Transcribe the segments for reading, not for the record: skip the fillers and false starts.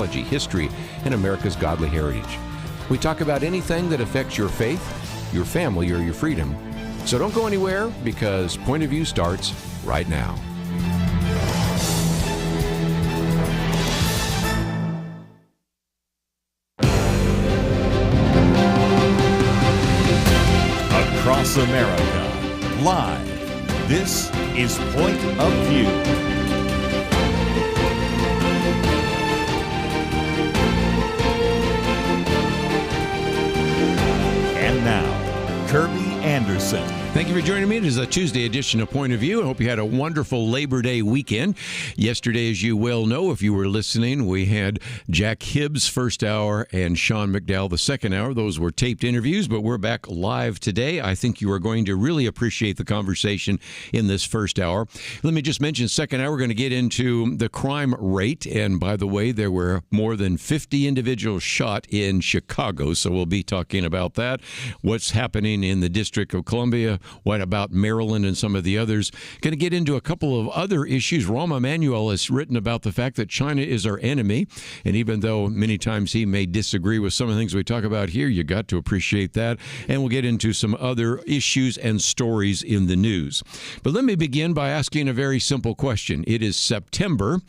theology, history, and America's godly heritage. We talk about anything that affects your faith, your family, or your freedom. So don't go anywhere, because Point of View starts right now. Across America, live, this is Point of View. And now, Kerby Anderson. Thank you for joining me. It is a Tuesday edition of Point of View. I hope you had a wonderful Labor Day weekend. Yesterday, as you well know, if you were listening, we had Jack Hibbs first hour and Sean McDowell the second hour. Those were taped interviews, but we're back live today. I think you are going to really appreciate the conversation in this first hour. Let me just mention, second hour, we're going to get into the crime rate. And by the way, there were more than 50 individuals shot in Chicago, so we'll be talking about that. What's happening in the District of Columbia? What about Maryland and some of the others? Going to get into a couple of other issues. Rahm Emanuel has written about the fact that China is our enemy. And even though many times he may disagree with some of the things we talk about here, you got to appreciate that. And we'll get into some other issues and stories in the news. But let me begin by asking a very simple question. It is September.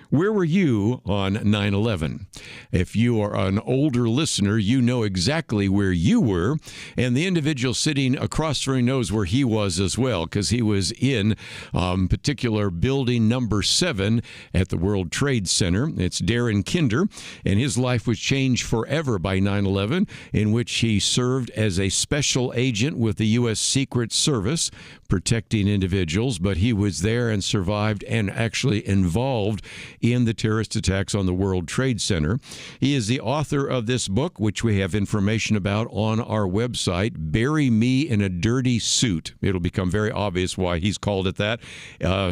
Where were you on 9/11? If you are an older listener, you know exactly where you were, and the individual sitting across from you knows where he was as well, because he was in particular building number 7 at the World Trade Center. It's Darin Kinder, and his life was changed forever by 9/11, in which he served as a special agent with the U.S. Secret Service, protecting individuals, but he was there and survived and actually involved in the terrorist attacks on the World Trade Center. He is the author of this book, which we have information about on our website, Bury Me in a Dirty Suit. It'll become very obvious why he's called it that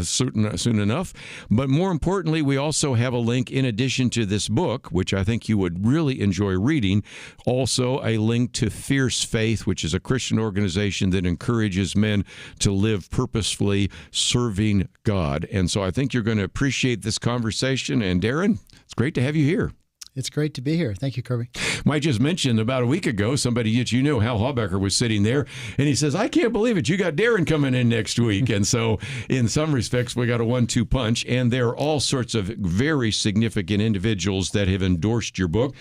soon enough. But more importantly, we also have a link in addition to this book, which I think you would really enjoy reading, also a link to Fierce Faith, which is a Christian organization that encourages men to live purposefully serving God. And so I think you're going to appreciate this conversation. And Darin, it's great to have you here. It's great to be here. Thank you, Kerby. Might just mention about a week ago, somebody that you know, Hal Haubecker, was sitting there, and he says, I can't believe it. You got Darin coming in next week. And so in some respects, we got a 1-2 punch. And there are all sorts of very significant individuals that have endorsed your book.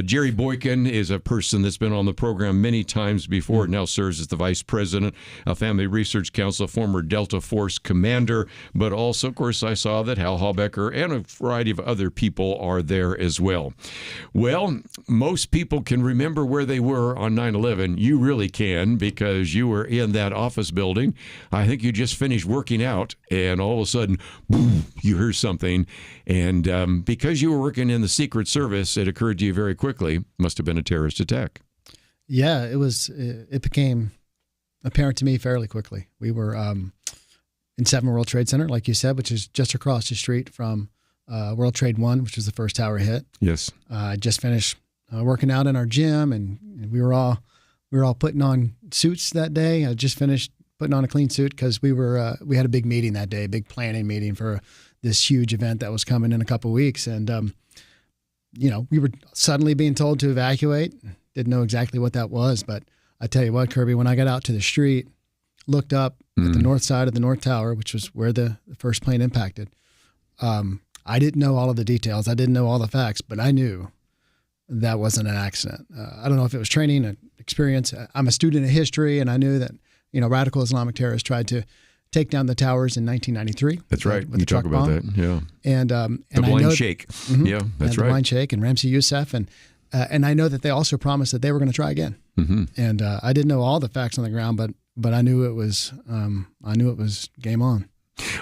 Jerry Boykin is a person that's been on the program many times before, now serves as the vice president of Family Research Council, former Delta Force commander. But also, of course, I saw that Hal Haubecker and a variety of other people are there as well. Well, most people can remember where they were on 9/11. You really can, because you were in that office building. I think you just finished working out, and all of a sudden, boom, you hear something. And because you were working in the Secret Service, it occurred to you very quickly, must have been a terrorist attack. Yeah, it became apparent to me fairly quickly. We were in 7 World Trade Center, like you said, which is just across the street from World Trade 1, which was the first tower hit. Yes. I just finished working out in our gym, and we were all putting on suits that day. I just finished putting on a clean suit because we had a big meeting that day, a big planning meeting for this huge event that was coming in a couple of weeks. And, we were suddenly being told to evacuate. Didn't know exactly what that was, but I tell you what, Kerby, when I got out to the street, looked up at the north side of the North Tower, which was where the first plane impacted, I didn't know all of the details. I didn't know all the facts, but I knew that wasn't an accident. I don't know if it was training, an experience. I'm a student of history, and I knew that, radical Islamic terrorists tried to take down the towers in 1993. That's right. With you talk about bomb. that, yeah. And the blind sheikh. Mm-hmm. Yeah, that's right. The blind sheikh and Ramzi Youssef, and I know that they also promised that they were going to try again. Mm-hmm. And I didn't know all the facts on the ground, but I knew it was game on.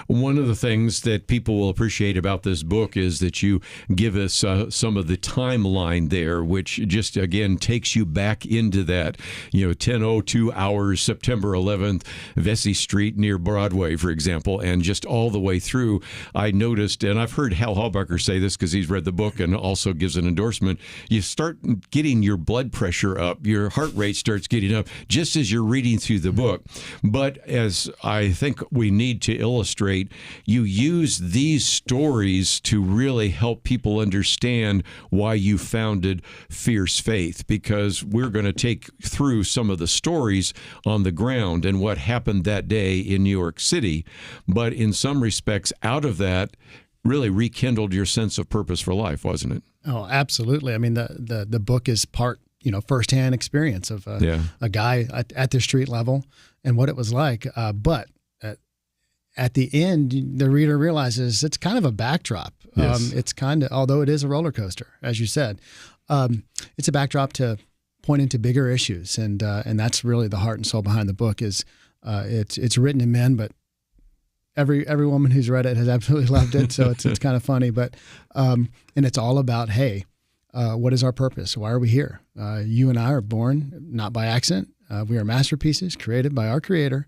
One of the things that people will appreciate about this book is that you give us some of the timeline there, which just, again, takes you back into that, 10:02 hours, September 11th, Vesey Street near Broadway, for example, and just all the way through. I noticed, and I've heard Hal Haubecker say this because he's read the book and also gives an endorsement, you start getting your blood pressure up, your heart rate starts getting up just as you're reading through the book. But as I think we need to illustrate illustrate, you use these stories to really help people understand why you founded Fierce Faith, because we're going to take through some of the stories on the ground and what happened that day in New York City. But in some respects, out of that, really rekindled your sense of purpose for life, wasn't it? Oh, absolutely. I mean, the book is part, firsthand experience of a guy at the street level and what it was like. But at the end, the reader realizes it's kind of a backdrop. Yes. It's kind of, although it is a roller coaster, as you said, it's a backdrop to point into bigger issues. And that's really the heart and soul behind the book is it's written in men, but every woman who's read it has absolutely loved it. So it's kind of funny, but, and it's all about, hey, what is our purpose? Why are we here? You and I are born not by accident. We are masterpieces created by our Creator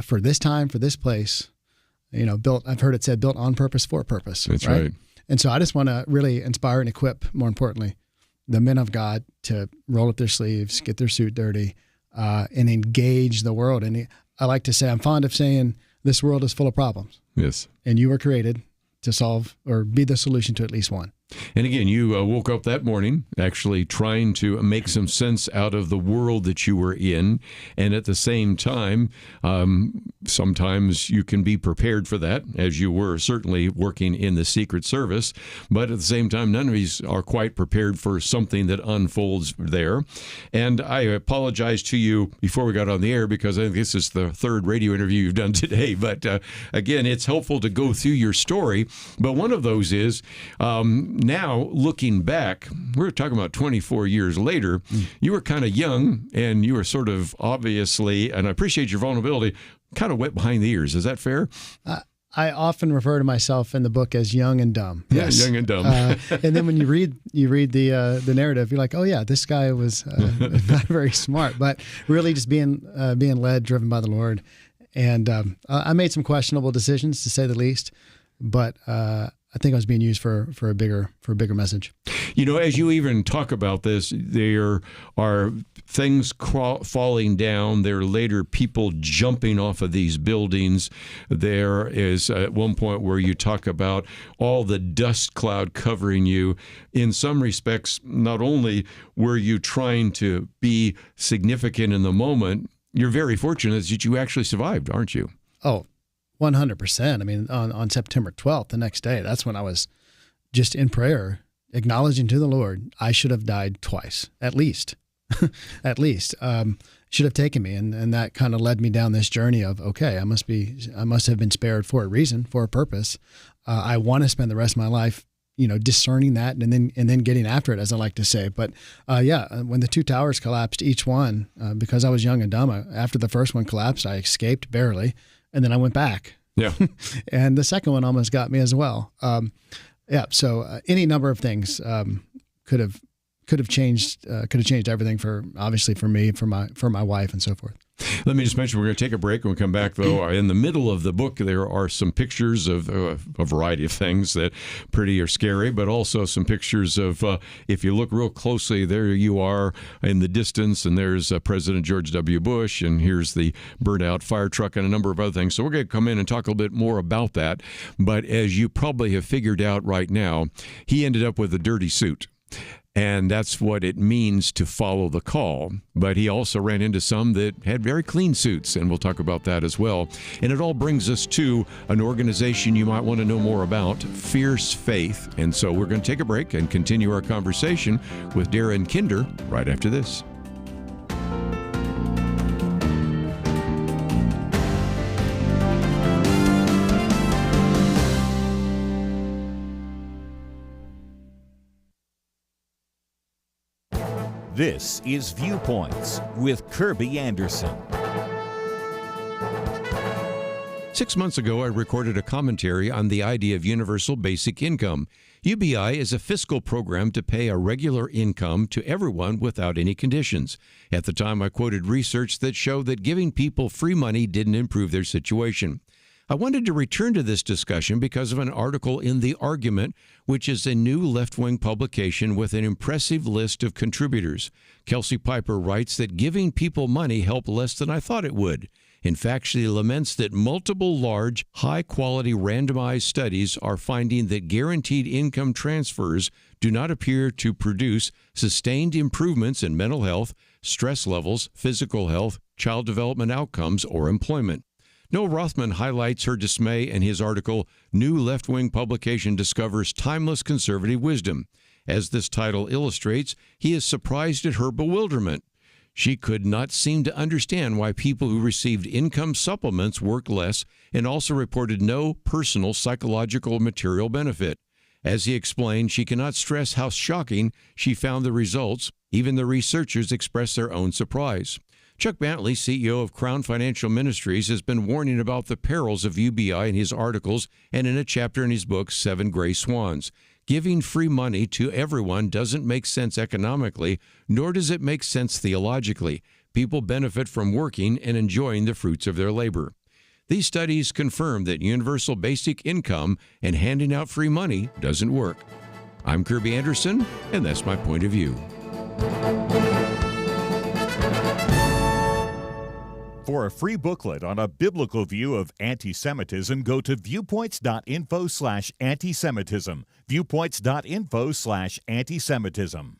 for this time, for this place. Built. I've heard it said, built on purpose for purpose. That's right. And so I just want to really inspire and equip, more importantly, the men of God to roll up their sleeves, get their suit dirty, and engage the world. And I like to say, I'm fond of saying, this world is full of problems. Yes. And you were created to solve or be the solution to at least one. And again, you woke up that morning actually trying to make some sense out of the world that you were in. And at the same time, sometimes you can be prepared for that, as you were certainly working in the Secret Service. But at the same time, none of us are quite prepared for something that unfolds there. And I apologize to you before we got on the air, because I think this is the third radio interview you've done today. But again, it's helpful to go through your story. But one of those is, now, looking back, we're talking about 24 years later, you were kind of young and you were sort of obviously, and I appreciate your vulnerability, kind of wet behind the ears. Is that fair? I often refer to myself in the book as young and dumb. Yes. Yeah, young and dumb. And then when you read the narrative, you're like, oh yeah, this guy was not very smart, but really just being led, driven by the Lord. And I made some questionable decisions, to say the least, but I think I was being used for a bigger message. As you even talk about this, there are things falling down. There are later people jumping off of these buildings. There is at one point where you talk about all the dust cloud covering you. In some respects, not only were you trying to be significant in the moment, you're very fortunate that you actually survived, aren't you? Oh, 100%. I mean, on September 12th, the next day, that's when I was just in prayer, acknowledging to the Lord, I should have died twice, at least. At least. Should have taken me. And that kind of led me down this journey of, okay, I must have been spared for a reason, for a purpose. I want to spend the rest of my life, discerning that and then getting after it, as I like to say. But when the two towers collapsed, each one, because I was young and dumb, after the first one collapsed, I escaped barely. And then I went back. Yeah. And the second one almost got me as well. So any number of things could have changed everything for me, for my wife, and so forth. Let me just mention, we're going to take a break. When we come back, though, in the middle of the book, there are some pictures of a variety of things that pretty are scary, but also some pictures of, if you look real closely, there you are in the distance, and there's President George W. Bush, and here's the burnt-out fire truck and a number of other things. So we're going to come in and talk a little bit more about that. But as you probably have figured out right now, he ended up with a dirty suit. And that's what it means to follow the call. But he also ran into some that had very clean suits, and we'll talk about that as well. And it all brings us to an organization you might want to know more about, Fierce Faith. And so we're going to take a break and continue our conversation with Darin Kinder right after this. This is Viewpoints with Kerby Anderson. 6 months ago, I recorded a commentary on the idea of universal basic income. UBI is a fiscal program to pay a regular income to everyone without any conditions. At the time, I quoted research that showed that giving people free money didn't improve their situation. I wanted to return to this discussion because of an article in The Argument, which is a new left-wing publication with an impressive list of contributors. Kelsey Piper writes that giving people money helped less than I thought it would. In fact, she laments that multiple large, high-quality randomized studies are finding that guaranteed income transfers do not appear to produce sustained improvements in mental health, stress levels, physical health, child development outcomes, or employment. Noah Rothman highlights her dismay in his article, New Left-Wing Publication Discovers Timeless Conservative Wisdom. As this title illustrates, he is surprised at her bewilderment. She could not seem to understand why people who received income supplements worked less and also reported no personal psychological material benefit. As he explained, she cannot stress how shocking she found the results. Even the researchers expressed their own surprise. Chuck Bentley, CEO of Crown Financial Ministries, has been warning about the perils of UBI in his articles and in a chapter in his book, 7 Gray Swans. Giving free money to everyone doesn't make sense economically, nor does it make sense theologically. People benefit from working and enjoying the fruits of their labor. These studies confirm that universal basic income and handing out free money doesn't work. I'm Kerby Anderson, and that's my point of view. For a free booklet on a biblical view of anti-Semitism, go to viewpoints.info/antisemitism. Viewpoints.info/antisemitism.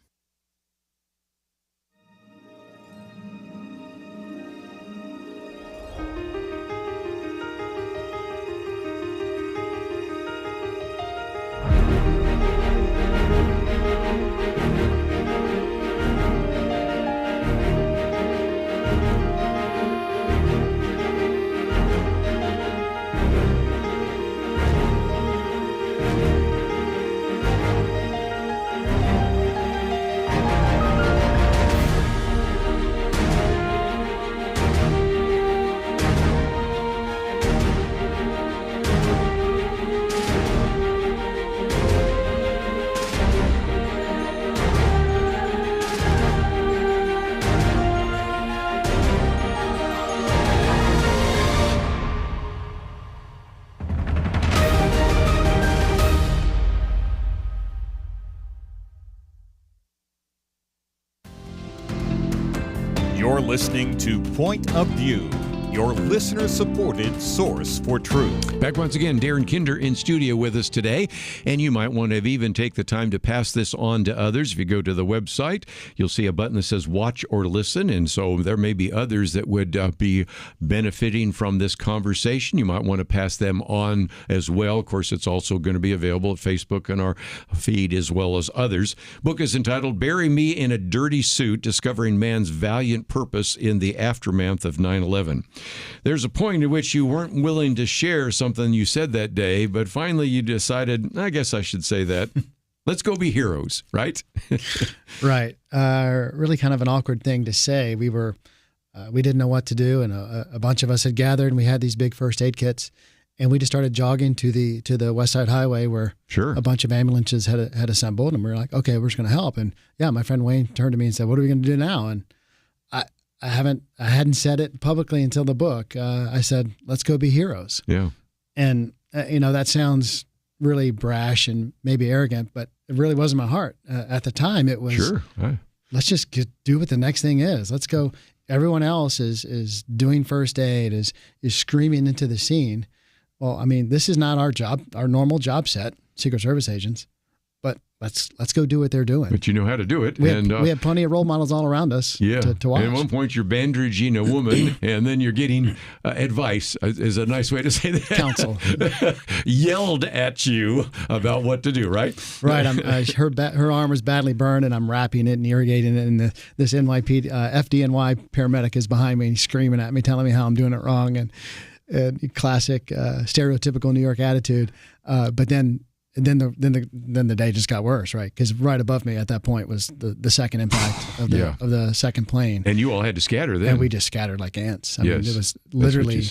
You're listening to Point of View, your listener-supported source for truth. Back once again, Darin Kinder in studio with us today, and you might want to even take the time to pass this on to others. If you go to the website, you'll see a button that says watch or listen, and so there may be others that would be benefiting from this conversation. You might want to pass them on as well. Of course, it's also going to be available at Facebook and our feed as well as others. Book is entitled Bury Me in a Dirty Suit, Discovering Man's Valiant Purpose in the Aftermath of 9/11. There's a point at which you weren't willing to share something you said that day, but finally you decided, I guess I should say that. Let's go be heroes, right? Right. Really kind of an awkward thing to say. We didn't know what to do, and a bunch of us had gathered, and we had these big first aid kits, and we just started jogging to the West Side Highway where a bunch of ambulances had assembled, and we were like, okay, we're just going to help. And yeah, my friend Wayne turned to me and said, what are we going to do now? And I hadn't said it publicly until the book. I said, let's go be heroes. Yeah. And, that sounds really brash and maybe arrogant, but it really wasn't my heart. At the time, it was, let's just do what the next thing is. Let's go. Everyone else is doing first aid, is screaming into the scene. Well, I mean, this is not our job, our normal job set, Secret Service agents. But let's go do what they're doing. But you know how to do it. We had plenty of role models all around us to watch. And at one point, you're bandaging a woman, and then you're getting advice, is a nice way to say that. Counsel. Yelled at you about what to do, right? Right. Her arm was badly burned, and I'm wrapping it and irrigating it, and this FDNY paramedic is behind me, and he's screaming at me, telling me how I'm doing it wrong, and classic stereotypical New York attitude. But then the day just got worse, right? Because right above me at that point was the second impact of the second plane, and you all had to scatter then. And we just scattered like ants. I mean, it was literally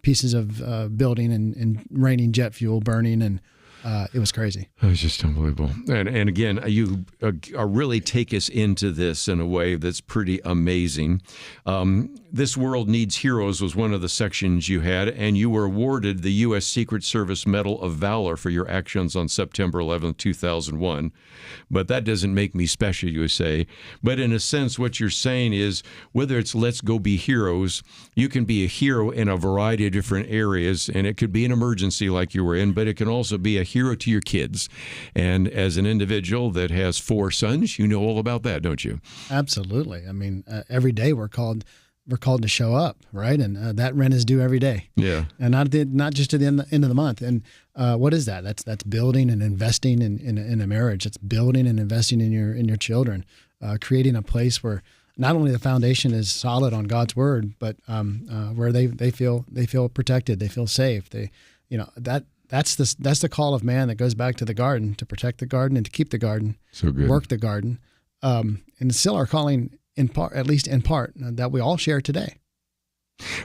pieces of building and raining jet fuel burning, and It was crazy. It was just unbelievable. And again, you really take us into this in a way that's pretty amazing. This World Needs Heroes was one of the sections you had, and you were awarded the U.S. Secret Service Medal of Valor for your actions on September 11th, 2001. But that doesn't make me special, you say. But in a sense, what you're saying is, whether it's let's go be heroes, you can be a hero in a variety of different areas, and it could be an emergency like you were in, but it can also be a hero to your kids. And as an individual that has 4 sons, you know all about that, don't you? Absolutely. I mean, every day we're called to show up, right? And that rent is due every day. Yeah. And not just to the end of the month. And what is that? That's building and investing in a marriage. It's building and investing in your children, creating a place where not only the foundation is solid on God's word, but where they feel protected, they feel safe. That's the call of man that goes back to the garden, to protect the garden and to keep the garden, so good. Work the garden, and it's still our calling in part, at least in part, that we all share today.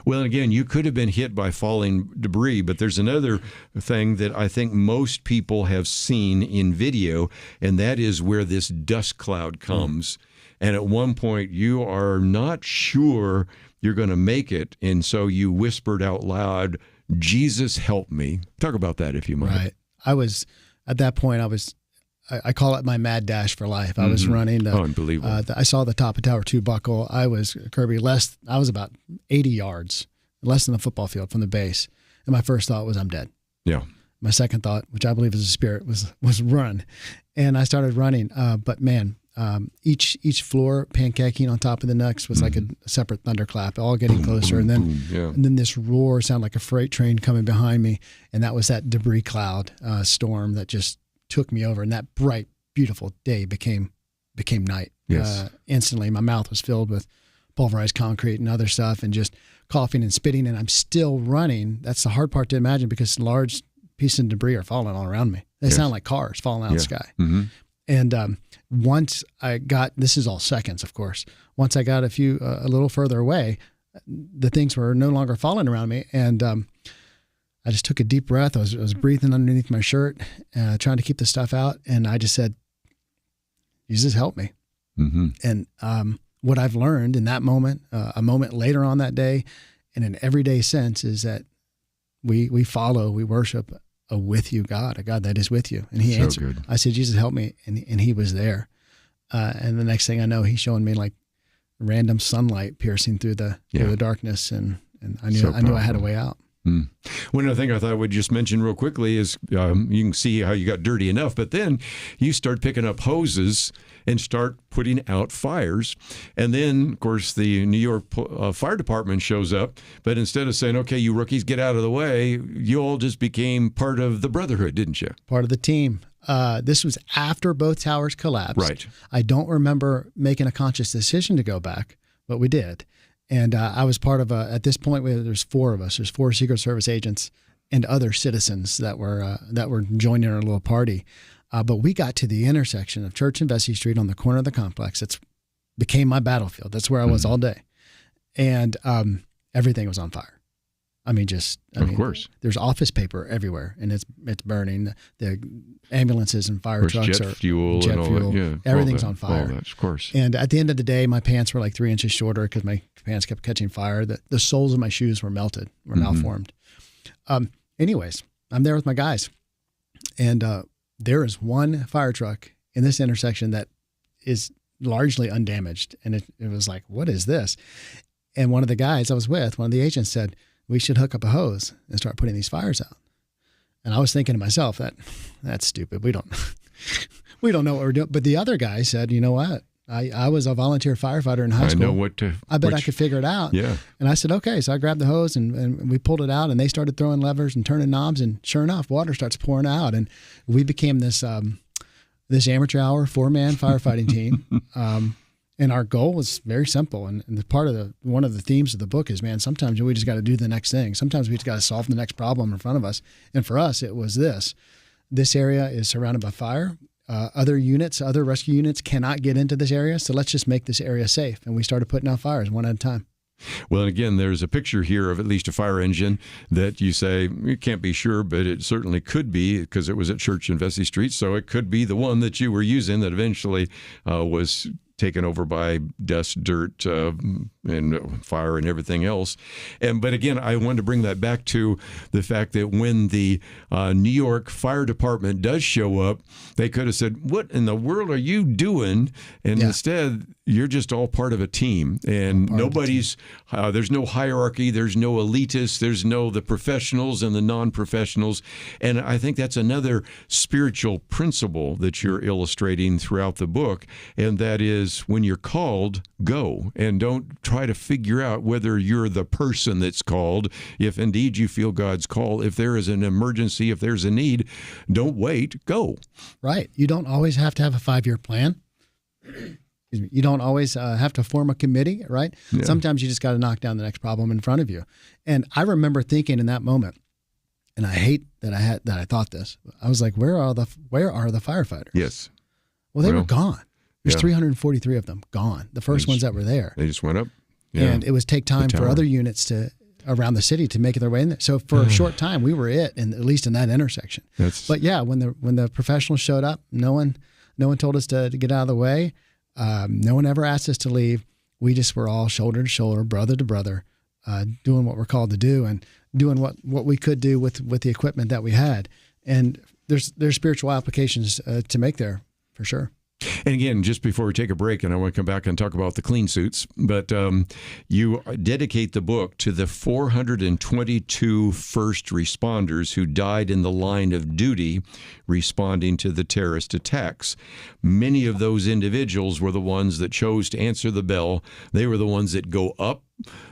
Well, and again, you could have been hit by falling debris, but there's another thing that I think most people have seen in video, and that is where this dust cloud comes. And at one point, you are not sure you're going to make it, and so you whispered out loud, "Jesus, help me." Talk about that, if you might. Right. At that point, I call it my mad dash for life. I was running. Unbelievable. I saw the top of Tower 2 buckle. I was, Kerby, I was about 80 yards, less than a football field from the base. And my first thought was, I'm dead. Yeah. My second thought, which I believe is a spirit, was run. And I started running. But man, each floor pancaking on top of the next was like a separate thunderclap, all getting closer. And then this roar sounded like a freight train coming behind me. And that was that debris cloud storm that just took me over, and that bright, beautiful day became night. Yes. Instantly, my mouth was filled with pulverized concrete and other stuff, and just coughing and spitting, and I'm still running. That's the hard part to imagine, because large pieces of debris are falling all around me. They sound like cars falling out of the sky. Mm-hmm. And once I got, this is all seconds, of course, once I got a little further away, the things were no longer falling around me, and I just took a deep breath. I was breathing underneath my shirt, trying to keep the stuff out. And I just said, Jesus, help me. Mm-hmm. And what I've learned in that moment, a moment later on that day, and in everyday sense, is that we worship a with you God, a God that is with you. And he answered. I said, Jesus, help me. And he was there. And the next thing I know, he's showing me like random sunlight piercing through the darkness. And I knew I had a way out. One other thing I thought I would just mention real quickly is you can see how you got dirty enough, but then you start picking up hoses and start putting out fires. And then, of course, the New York Fire Department shows up, but instead of saying, okay, you rookies, get out of the way, you all just became part of the brotherhood, didn't you? Part of the team. This was after both towers collapsed. Right. I don't remember making a conscious decision to go back, but we did. And I was part of at this point, there's 4 of us. There's 4 Secret Service agents and other citizens that were joining our little party. But we got to the intersection of Church and Vesey Street on the corner of the complex. It became my battlefield. That's where I was all day. And everything was on fire. Of course. There's office paper everywhere, and it's burning. The ambulances and fire trucks jet fuel. Everything's on fire. All that, of course. And at the end of the day, my pants were like 3 inches shorter because my pants kept catching fire. The soles of my shoes were melted, malformed. Anyways, I'm there with my guys, and there is one fire truck in this intersection that is largely undamaged. And it was like, what is this? And one of the guys I was with, one of the agents, said, we should hook up a hose and start putting these fires out. And I was thinking to myself, that's stupid. We don't know what we're doing. But the other guy said, you know what? I was a volunteer firefighter in high school. I bet I could figure it out. Yeah. And I said, okay. So I grabbed the hose and we pulled it out, and they started throwing levers and turning knobs, and sure enough, water starts pouring out. And we became this amateur hour 4-man firefighting team. And our goal was very simple. And one of the themes of the book is, man, sometimes we just got to do the next thing. Sometimes we just got to solve the next problem in front of us. And for us, it was this. This area is surrounded by fire. Other rescue units cannot get into this area. So let's just make this area safe. And we started putting out fires one at a time. Well, and again, there's a picture here of at least a fire engine that you say, you can't be sure, but it certainly could be because it was at Church and Vesey Street. So it could be the one that you were using that eventually was taken over by dust, dirt, and fire and everything else. But again, I wanted to bring that back to the fact that when the New York Fire Department does show up, they could have said, what in the world are you doing? And instead, you're just all part of a team. And nobody's, there's no hierarchy, there's no elitists, there's the professionals and the non-professionals. And I think that's another spiritual principle that you're illustrating throughout the book. And that is, when you're called, go, and don't try to figure out whether you're the person that's called. If indeed you feel God's call, if there is an emergency, if there's a need, don't wait, go. Right. You don't always have to have a 5-year plan. You don't always have to form a committee, right? Yeah. Sometimes you just got to knock down the next problem in front of you. And I remember thinking in that moment, and I hate that I thought this. I was like, where are the firefighters? Yes. Well, they were gone. There's 343 of them gone. The first ones that were there. They just went up. Yeah. And it was take time for other units around the city to make their way in there. So for a short time, we were at least in that intersection. But yeah, when the professionals showed up, no one told us to get out of the way. No one ever asked us to leave. We just were all shoulder to shoulder, brother to brother, doing what we're called to do and doing what we could do with the equipment that we had. And there's spiritual applications to make there for sure. And again, just before we take a break, and I want to come back and talk about the clean suits, but you dedicate the book to the 422 first responders who died in the line of duty responding to the terrorist attacks. Many of those individuals were the ones that chose to answer the bell. They were the ones that go up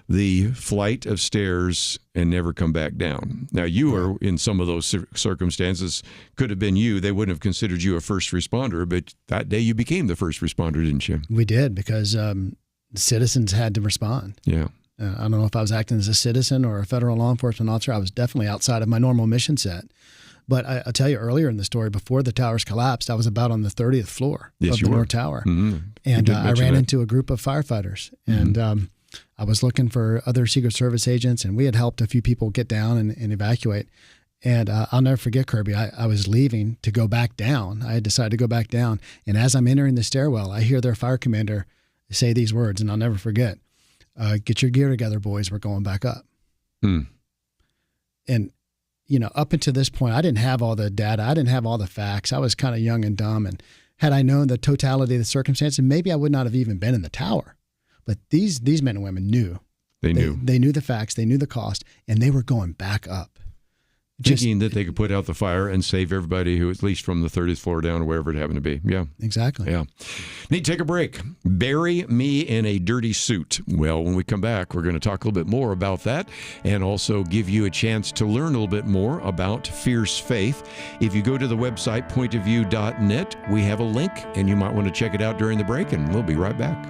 the flight of stairs and never come back down. Now, you were in some of those circumstances, could have been you. They wouldn't have considered you a first responder, but that day you became the first responder, didn't you? We did, because citizens had to respond. Yeah. I don't know if I was acting as a citizen or a federal law enforcement officer. I was definitely outside of my normal mission set. But I'll tell you, earlier in the story, before the towers collapsed, I was about on the 30th floor of the North Tower. Mm-hmm. And I ran into a group of firefighters. Mm-hmm. And I was looking for other Secret Service agents, and we had helped a few people get down and evacuate. And I'll never forget, Kerby, I was leaving to go back down. I had decided to go back down. And as I'm entering the stairwell, I hear their fire commander say these words, and I'll never forget. Get your gear together, boys. We're going back up. Mm. And, up until this point, I didn't have all the data. I didn't have all the facts. I was kind of young and dumb. And had I known the totality of the circumstances, maybe I would not have even been in the tower. But these men and women knew. They knew. They knew the facts. They knew the cost. And they were going back up. Thinking that they could put out the fire and save everybody who, at least from the 30th floor down or wherever it happened to be. Yeah. Exactly. Yeah. Need to take a break. Bury me in a dirty suit. Well, when we come back, we're going to talk a little bit more about that and also give you a chance to learn a little bit more about fierce faith. If you go to the website, pointofview.net, we have a link, and you might want to check it out during the break, and we'll be right back.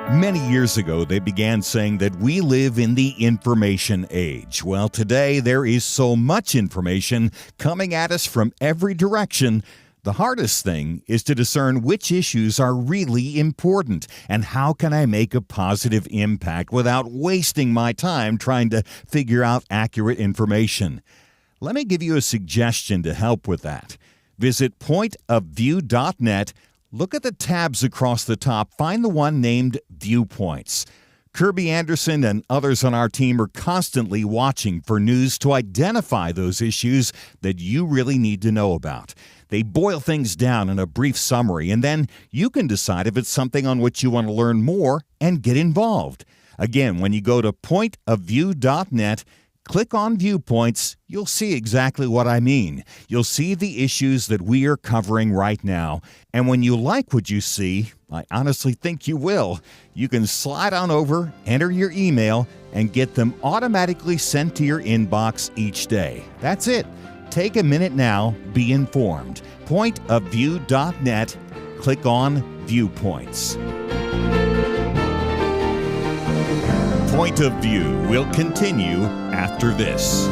Many years ago, they began saying that we live in the information age. Well, today there is so much information coming at us from every direction. The hardest thing is to discern which issues are really important and how can I make a positive impact without wasting my time trying to figure out accurate information. Let me give you a suggestion to help with that. Visit pointofview.net. Look at the tabs across the top. Find the one named Viewpoints. Kerby Anderson and others on our team are constantly watching for news to identify those issues that you really need to know about. They boil things down in a brief summary, and then you can decide if it's something on which you want to learn more and get involved. Again, when you go to pointofview.net, click on Viewpoints, you'll see exactly what I mean. You'll see the issues that we are covering right now. And when you like what you see, I honestly think you will, you can slide on over, enter your email, and get them automatically sent to your inbox each day. That's it. Take a minute now, be informed. Pointofview.net, click on Viewpoints. Point of View will continue after this.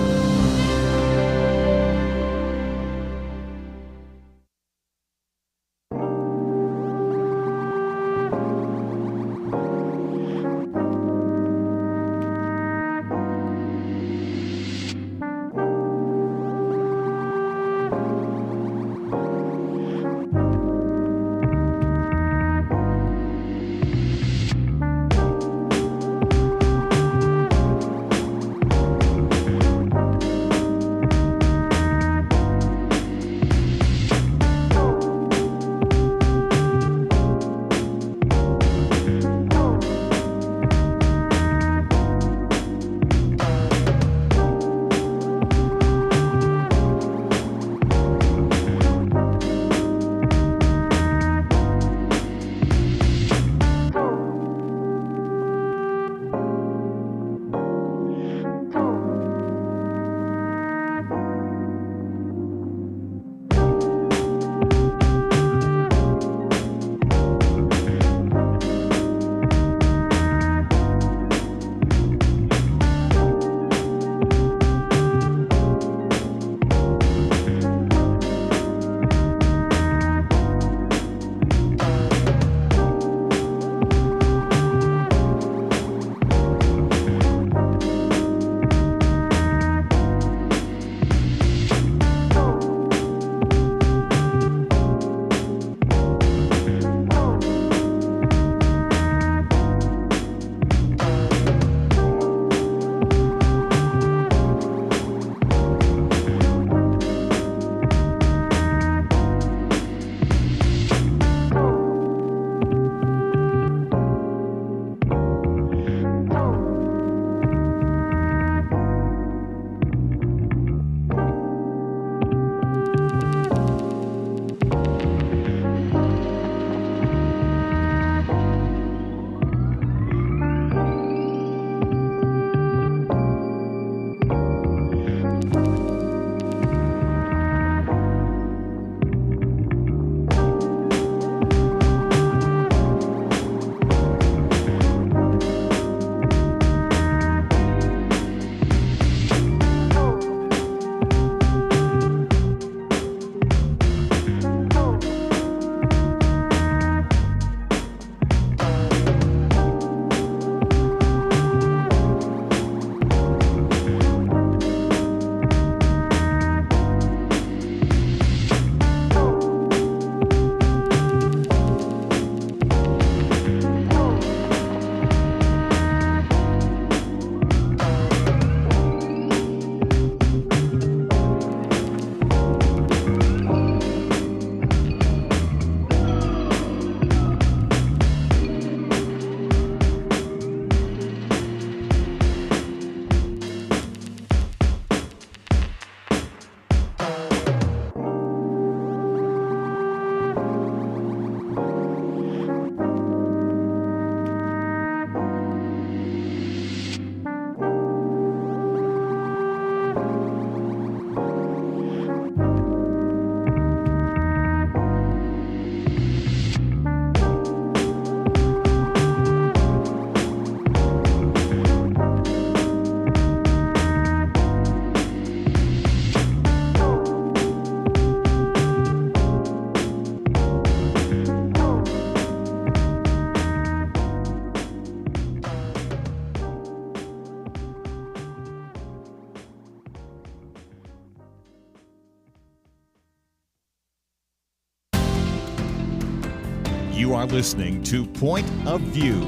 You are listening to Point of View.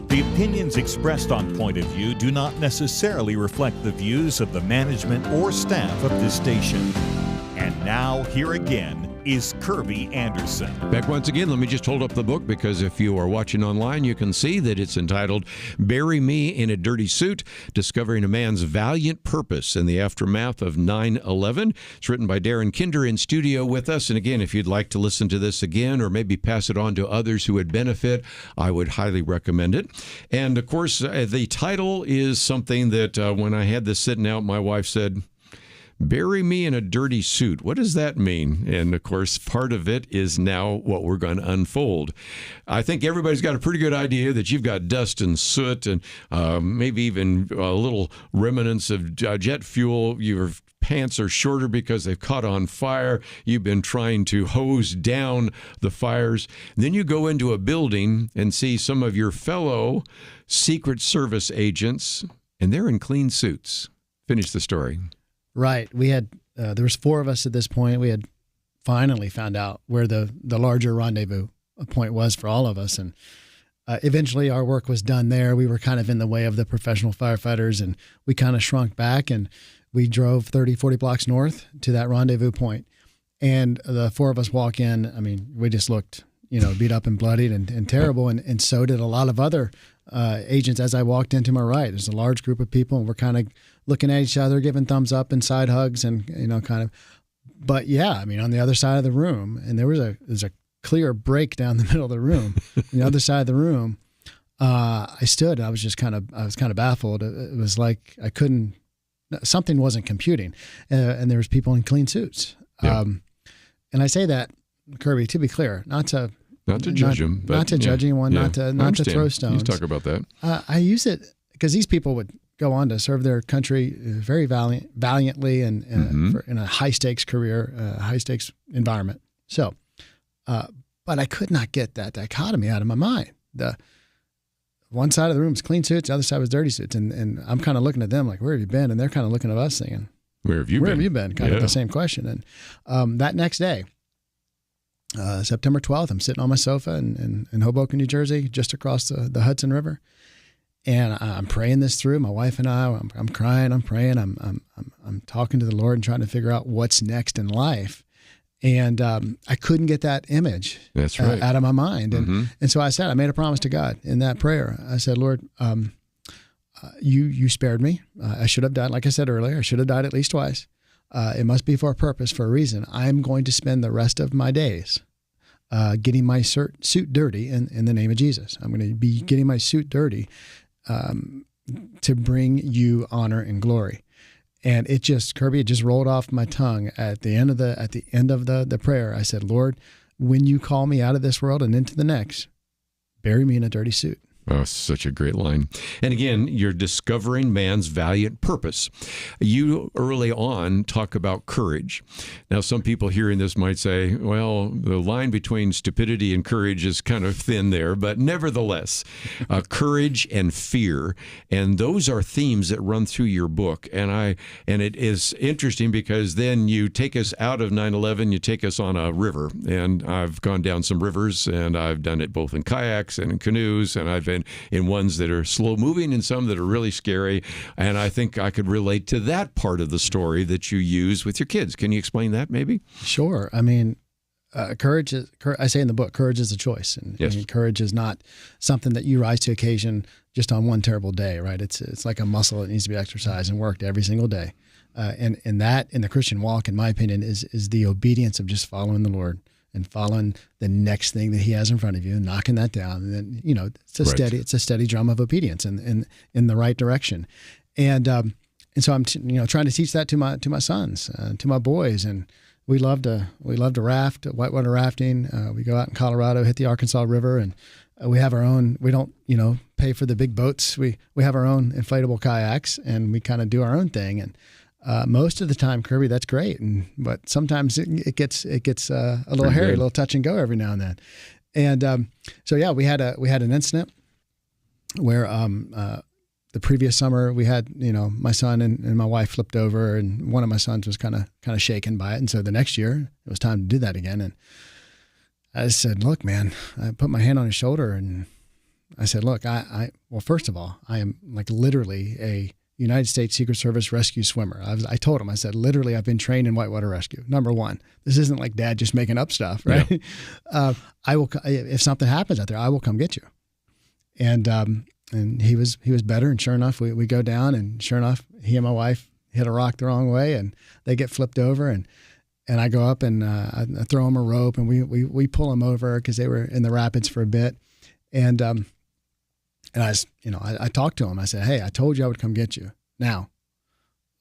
The opinions expressed on Point of View do not necessarily reflect the views of the management or staff of this station. And now, here again is Kerby Anderson. Back once again, let me just hold up the book, because if you are watching online, you can see that it's entitled Bury Me in a Dirty Suit, Discovering a Man's Valiant Purpose in the Aftermath of 9/11. It's written by Darin Kinder in studio with us. And again, if you'd like to listen to this again or maybe pass it on to others who would benefit, I would highly recommend it. And of course, the title is something that when I had this sitting out, my wife said, bury me in a dirty suit. What does that mean? And of course, part of it is now what we're going to unfold. I think everybody's got a pretty good idea that you've got dust and soot and maybe even a little remnants of jet fuel. Your pants are shorter because they've caught on fire. You've been trying to hose down the fires. Then you go into a building and see some of your fellow Secret Service agents, and they're in clean suits. Finish the story. Right. We had, there was 4 of us at this point. We had finally found out where the larger rendezvous point was for all of us. And eventually our work was done there. We were kind of in the way of the professional firefighters, and we kind of shrunk back, and we drove 30, 40 blocks north to that rendezvous point. And the 4 of us walk in. I mean, we just looked, beat up and bloodied and terrible. And so did a lot of other agents. As I walked in to my right, there's a large group of people, and we're kind of looking at each other, giving thumbs up and side hugs, and kind of. But yeah, I mean, on the other side of the room, and there's a clear break down the middle of the room. On the other side of the room, I stood. And I was kind of baffled. It was like something wasn't computing, and there was people in clean suits. Yeah. And I say that, Kerby, to be clear, not to judge them, but not to judge anyone, yeah. not to throw stones. You talk about that. I use it because these people would go on to serve their country very valiantly and in a high stakes career, high stakes environment. So, but I could not get that dichotomy out of my mind. The one side of the room is clean suits, the other side was dirty suits, and I'm kind of looking at them like, where have you been? And they're kind of looking at us saying, where have you been? Kind of the same question. And that next day, September 12th, I'm sitting on my sofa in Hoboken, New Jersey, just across the Hudson River. And I'm praying this through. My wife and I, I'm crying, I'm praying, I'm talking to the Lord and trying to figure out what's next in life. And I couldn't get that image out of my mind. And so I made a promise to God in that prayer. I said, Lord, you spared me. I should have died. Like I said earlier, I should have died at least twice. It must be for a purpose, for a reason. I'm going to spend the rest of my days getting my suit dirty in the name of Jesus. I'm going to be getting my suit dirty to bring you honor and glory. And Kerby, it just rolled off my tongue at the end of the prayer. I said, Lord, when you call me out of this world and into the next, bury me in a dirty suit. Oh, such a great line. And again, you're discovering man's valiant purpose. You early on talk about courage. Now, some people hearing this might say, well, the line between stupidity and courage is kind of thin there, but nevertheless, courage and fear. And those are themes that run through your book. And it is interesting because then you take us out of 9/11, you take us on a river. And I've gone down some rivers, and I've done it both in kayaks and in canoes, and I've been in ones that are slow moving and some that are really scary. And I think I could relate to that part of the story that you use with your kids. Can you explain that maybe? Sure. I mean, courage is, I say in the book, courage is a choice. And, yes. and courage is not something that you rise to occasion just on one terrible day, right? It's like a muscle that needs to be exercised and worked every single day. And that in the Christian walk, in my opinion, is the obedience of just following the Lord and following the next thing that he has in front of you, knocking that down. And then, it's a steady drum of obedience in the right direction. And so I'm, trying to teach that to my sons, to my boys. And we love to raft, whitewater rafting. We go out in Colorado, hit the Arkansas River, and we have our own, we don't, pay for the big boats. We have our own inflatable kayaks, and we kind of do our own thing. And most of the time, Kerby, that's great. But sometimes it gets a little hairy, a little touch and go every now and then. And so yeah, we had an incident where the previous summer we had, my son and my wife flipped over, and one of my sons was kind of shaken by it. And so the next year it was time to do that again. And I said, look, man, I put my hand on his shoulder and I said, look, well, first of all, I am like literally a United States Secret Service rescue swimmer. I told him, I said, literally, I've been trained in whitewater rescue. Number one, this isn't like Dad just making up stuff, right? Yeah. I will, if something happens out there, I will come get you. And he was better. And sure enough, we go down, and sure enough, he and my wife hit a rock the wrong way, and they get flipped over, and I go up and I throw them a rope, and we pull them over because they were in the rapids for a bit, and I talked to him. I said, hey, I told you I would come get you. Now,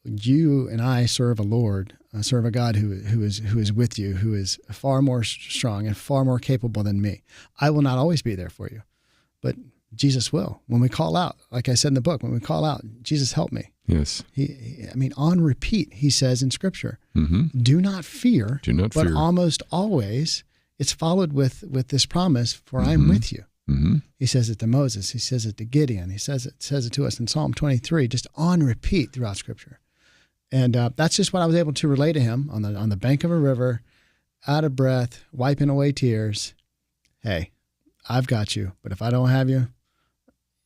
you and I serve a Lord, serve a God who is with you, who is far more strong and far more capable than me. I will not always be there for you, but Jesus will. When we call out, like I said in the book, when we call out, Jesus, help me. Yes. On repeat, he says in Scripture, do not fear. Do not but fear. Almost always, it's followed with this promise, for I am with you. Mm-hmm. He says it to Moses. He says it to Gideon. He says it to us in Psalm 23, just on repeat throughout Scripture. And that's just what I was able to relay to him on the bank of a river, out of breath, wiping away tears. Hey, I've got you, but if I don't have you,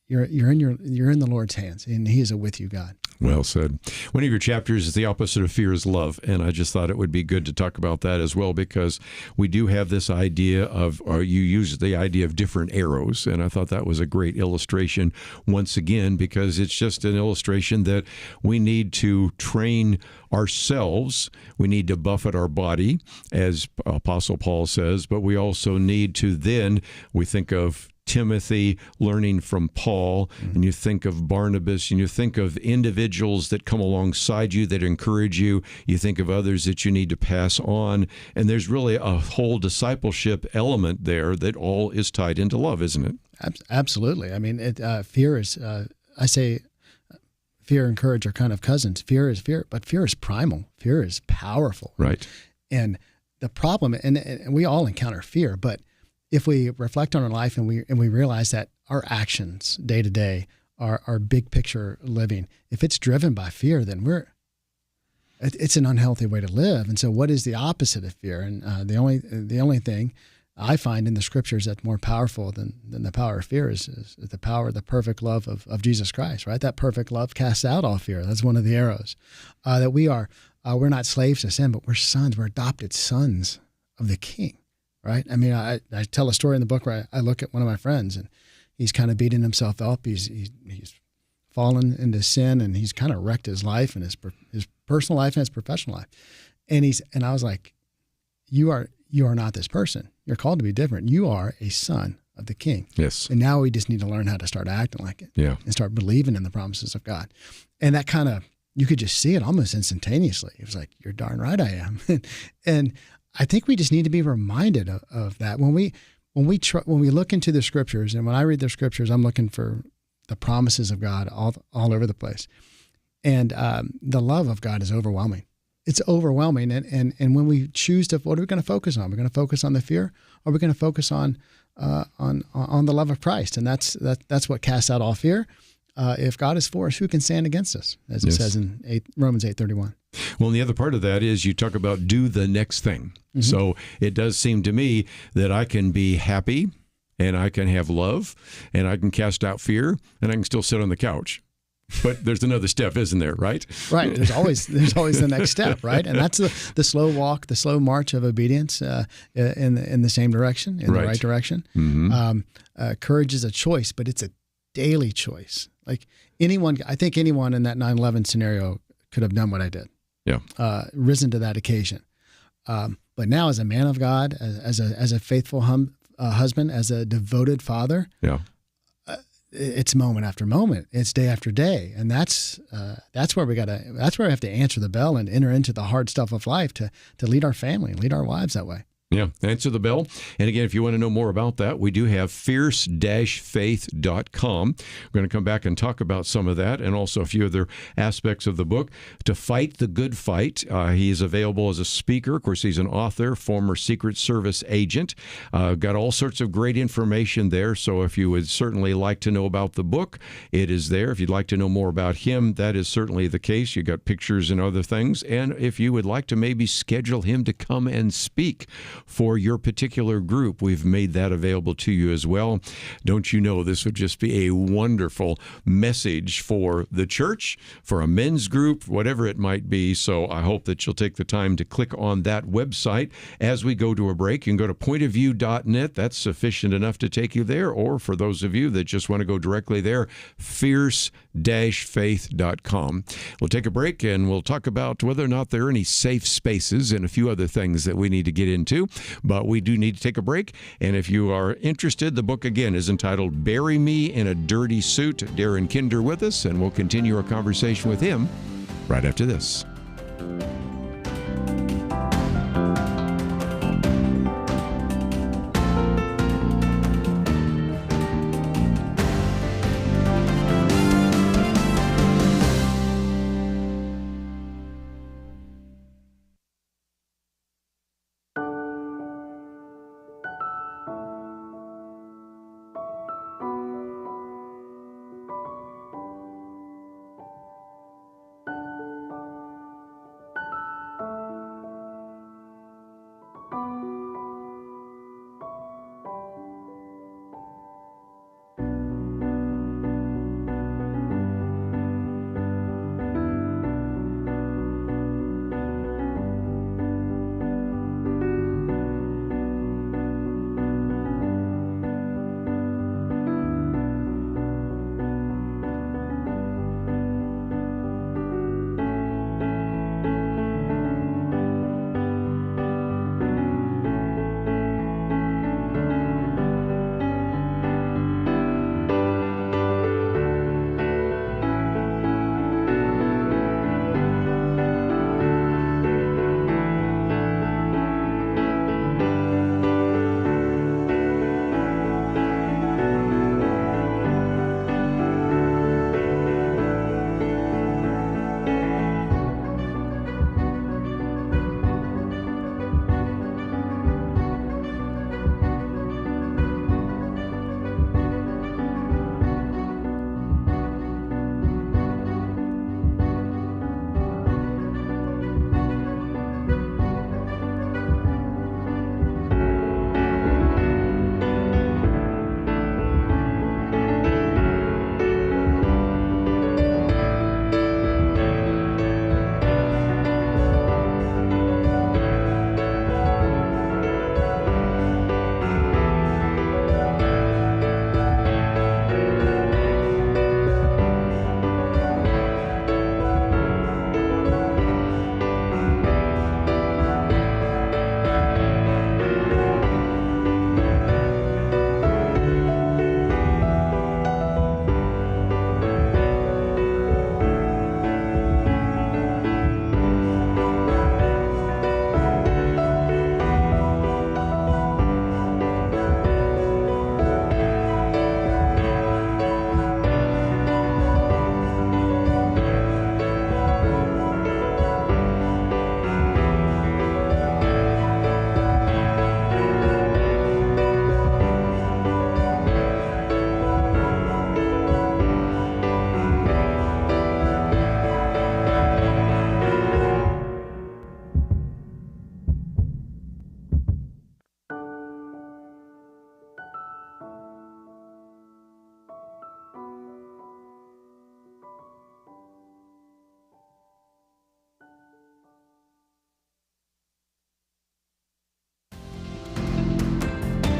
you're in the Lord's hands, and He is a with you God. Well said. One of your chapters is the opposite of fear is love, and I just thought it would be good to talk about that as well, because we do have this idea of, or you use the idea of different arrows, and I thought that was a great illustration once again, because it's just an illustration that we need to train ourselves. We need to buffet our body, as Apostle Paul says, but we also need to then, we think of Timothy learning from Paul, and you think of Barnabas, and you think of individuals that come alongside you that encourage you. You think of others that you need to pass on, and there's really a whole discipleship element there that all is tied into love, isn't it? Absolutely. I mean, fear is, I say, fear and courage are kind of cousins. Fear is fear, but fear is primal. Fear is powerful. Right. And the problem, and we all encounter fear, but if we reflect on our life and we realize that our actions day to day are big picture living, if it's driven by fear, then it's an unhealthy way to live. And so, what is the opposite of fear? And the only thing I find in the Scriptures that's more powerful than the power of fear is the power of the perfect love of Jesus Christ. Right, that perfect love casts out all fear. That's one of the arrows that we're not slaves to sin, but we're sons. We're adopted sons of the King. Right. I mean, I tell a story in the book where I look at one of my friends, and he's kind of beating himself up. He's fallen into sin, and he's kind of wrecked his life and his personal life and his professional life. And I was like, you are not this person. You're called to be different. You are a son of the King. Yes. And now we just need to learn how to start acting like it. Yeah. And start believing in the promises of God. And that kind of, you could just see it almost instantaneously. It was like, you're darn right I am. And I think we just need to be reminded of that when we look into the Scriptures, and when I read the Scriptures, I'm looking for the promises of God all over the place, and the love of God is overwhelming. It's overwhelming, and when we choose to, what are we going to focus on? We're going to focus on the fear, or we're going to focus on the love of Christ, and that's what casts out all fear. If God is for us, who can stand against us? As it says in Romans 8:31. Well, and the other part of that is you talk about do the next thing. Mm-hmm. So it does seem to me that I can be happy, and I can have love, and I can cast out fear, and I can still sit on the couch. But there's another step, isn't there? Right. Right. There's always the next step, right? And that's the slow walk, the slow march of obedience in the same direction, in the right direction. Mm-hmm. Courage is a choice, but it's a daily choice. Like I think anyone in that 9/11 scenario could have done what I did. Yeah. Risen to that occasion. But now, as a man of God, as a faithful husband, as a devoted father, it's moment after moment. It's day after day, and that's where we have to answer the bell and enter into the hard stuff of life to lead our family, lead our wives that way. Yeah, answer the bell. And again, if you want to know more about that, we do have fierce-faith.com. We're going to come back and talk about some of that and also a few other aspects of the book. To Fight the Good Fight, he is available as a speaker. Of course, he's an author, former Secret Service agent. Got all sorts of great information there. So if you would certainly like to know about the book, it is there. If you'd like to know more about him, that is certainly the case. You got pictures and other things. And if you would like to maybe schedule him to come and speak for your particular group. We've made that available to you as well. Don't you know this would just be a wonderful message for the church, for a men's group, whatever it might be. So I hope that you'll take the time to click on that website as we go to a break. You can go to pointofview.net. That's sufficient enough to take you there. Or for those of you that just want to go directly there, fierce-faith.com. We'll take a break and we'll talk about whether or not there are any safe spaces and a few other things that we need to get into. But we do need to take a break. And if you are interested, the book again is entitled Bury Me in a Dirty Suit. Darin Kinder with us, and we'll continue our conversation with him right after this.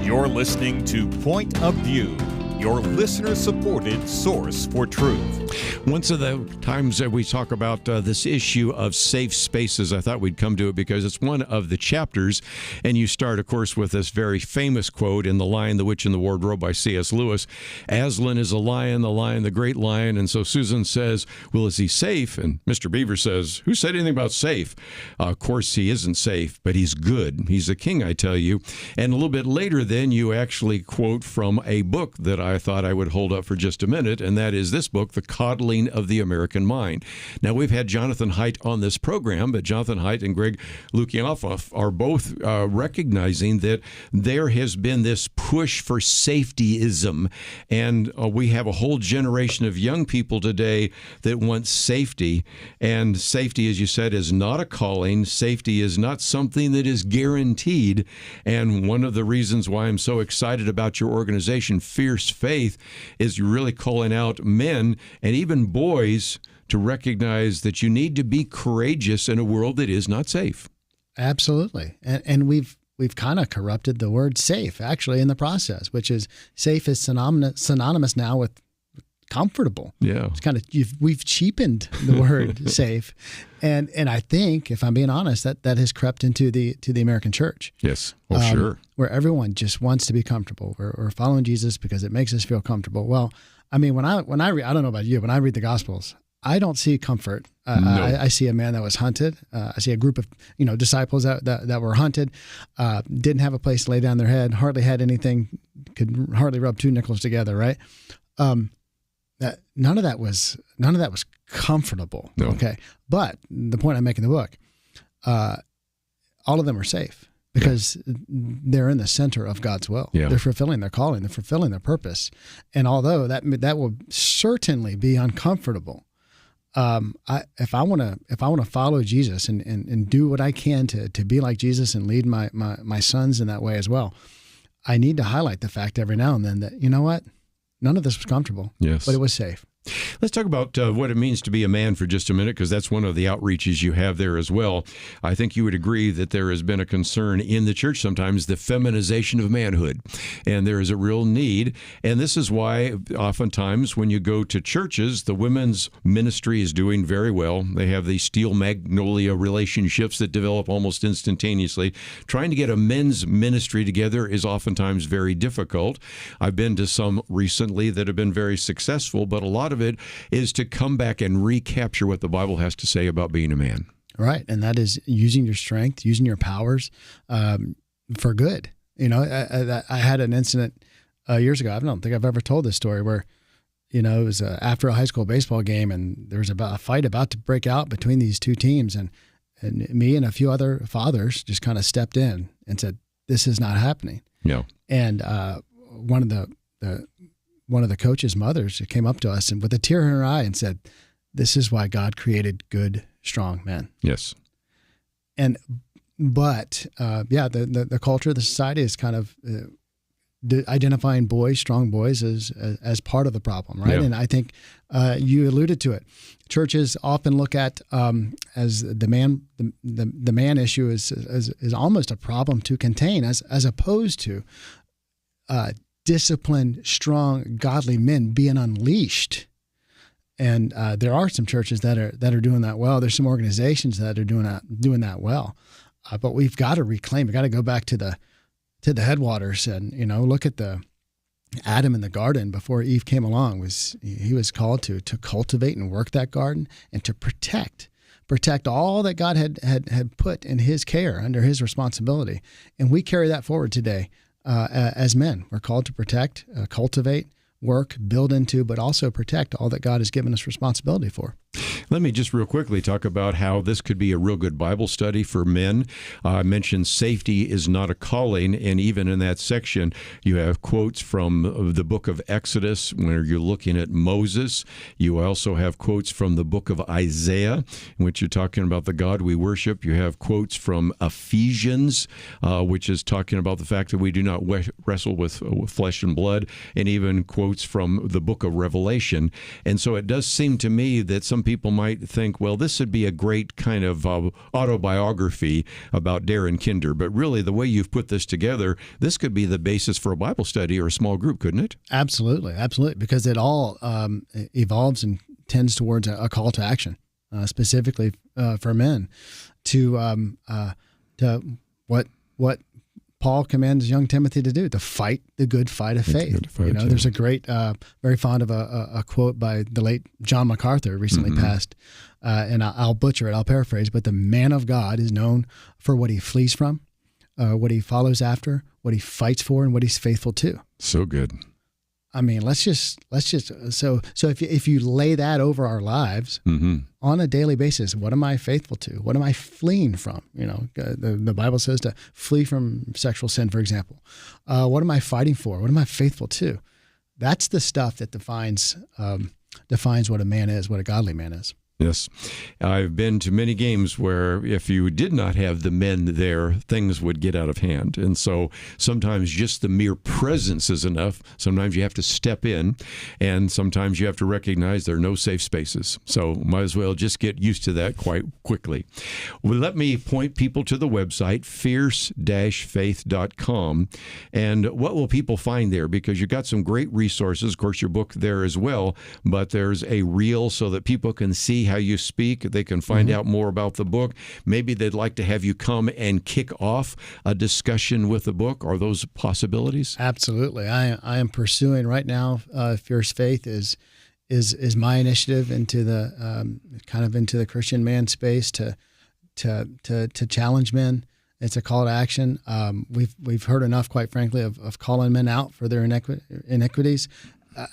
You're listening to Point of View, your listener-supported source for truth. Once of the times that we talk about this issue of safe spaces, I thought we'd come to it because it's one of the chapters, and you start, of course, with this very famous quote in The Lion, the Witch, and the Wardrobe by C.S. Lewis. Aslan is a lion, the great lion, and so Susan says, well, is he safe? And Mr. Beaver says, who said anything about safe? Of course, he isn't safe, but he's good. He's a king, I tell you. And a little bit later, then, you actually quote from a book that I thought I would hold up for just a minute, and that is this book, The coddling of the American mind. Now, we've had Jonathan Haidt on this program, but Jonathan Haidt and Greg Lukianoff are both recognizing that there has been this push for safetyism, and we have a whole generation of young people today that want safety, and safety, as you said, is not a calling. Safety is not something that is guaranteed, and one of the reasons why I'm so excited about your organization, Fierce Faith, is you're really calling out men and even boys to recognize that you need to be courageous in a world that is not safe. Absolutely. And we've kind of corrupted the word safe, actually, in the process, which is safe is synonymous now with comfortable. Yeah. It's kind of, we've cheapened the word safe. And I think, if I'm being honest, that has crept into the American church. Yes. Oh, sure. Where everyone just wants to be comfortable. We're following Jesus because it makes us feel comfortable. Well, I mean, when I read, I don't know about you, when I read the Gospels, I don't see comfort. No. I see a man that was hunted. I see a group of disciples that were hunted, didn't have a place to lay down their head, hardly had anything, could hardly rub two nickels together. Right? That none of that was comfortable. No. Okay, but the point I make in the book, all of them are safe because they're in the center of God's will. Yeah. They're fulfilling their calling. They're fulfilling their purpose. And although that will certainly be uncomfortable, if I want to follow Jesus and do what I can to be like Jesus and lead my sons in that way as well, I need to highlight the fact every now and then that, you know what, none of this was comfortable. Yes. But it was safe. Let's talk about what it means to be a man for just a minute, because that's one of the outreaches you have there as well. I think you would agree that there has been a concern in the church sometimes, the feminization of manhood, and there is a real need. And this is why oftentimes when you go to churches, the women's ministry is doing very well. They have these steel magnolia relationships that develop almost instantaneously. Trying to get a men's ministry together is oftentimes very difficult. I've been to some recently that have been very successful, but a lot of it is to come back and recapture what the Bible has to say about being a man. Right. And that is using your strength, using your powers for good. I had an incident years ago. I don't think I've ever told this story where, it was after a high school baseball game, and there was a fight about to break out between these two teams. And me and a few other fathers just kind of stepped in and said, this is not happening. Yeah. And one of the coach's mothers came up to us and with a tear in her eye and said, this is why God created good, strong men. Yes. But the culture of the society is kind of identifying boys, strong boys, as part of the problem, right? Yeah. And I think you alluded to it. Churches often look at as the man issue is almost a problem to contain, as opposed to disciplined, strong, godly men being unleashed. And there are some churches that are doing that well. There's some organizations that are doing that well. But we've got to reclaim. We've got to go back to the headwaters and look at the Adam in the garden before Eve came along. He was called to cultivate and work that garden and to protect all that God had put in His care under His responsibility. And we carry that forward today. As men, we're called to protect, cultivate, work, build into, but also protect all that God has given us responsibility for. Let me just real quickly talk about how this could be a real good Bible study for men. I mentioned safety is not a calling, and even in that section, you have quotes from the book of Exodus where you're looking at Moses. You also have quotes from the book of Isaiah, in which you're talking about the God we worship. You have quotes from Ephesians, which is talking about the fact that we do not wrestle with flesh and blood, and even quotes from the book of Revelation. And so it does seem to me that some people might think, well, this would be a great kind of autobiography about Darin Kinder. But really, the way you've put this together, this could be the basis for a Bible study or a small group, couldn't it? Absolutely. Absolutely. Because it all evolves and tends towards a call to action, specifically for men to what Paul commands young Timothy to do, to fight the good fight of faith. There's a great, very fond of a quote by the late John MacArthur, recently passed, and I'll butcher it, I'll paraphrase, but the man of God is known for what he flees from, what he follows after, what he fights for, and what he's faithful to. So good. I mean, let's just so if you lay that over our lives on a daily basis, what am I faithful to? What am I fleeing from? You know, the Bible says to flee from sexual sin, for example. What am I fighting for? What am I faithful to? That's the stuff that defines what a man is, what a godly man is. Yes. I've been to many games where if you did not have the men there, things would get out of hand. And so sometimes just the mere presence is enough. Sometimes you have to step in, and sometimes you have to recognize there are no safe spaces. So might as well just get used to that quite quickly. Well, let me point people to the website, fierce-faith.com. And what will people find there? Because you've got some great resources. Of course, your book there as well, but there's a reel so that people can see how you speak. They can find out more about the book. Maybe they'd like to have you come and kick off a discussion with the book. Are those possibilities? Absolutely. I am pursuing right now. Fierce Faith is my initiative into the into the Christian man space to challenge men. It's a call to action. We've heard enough, quite frankly, of calling men out for their iniquities,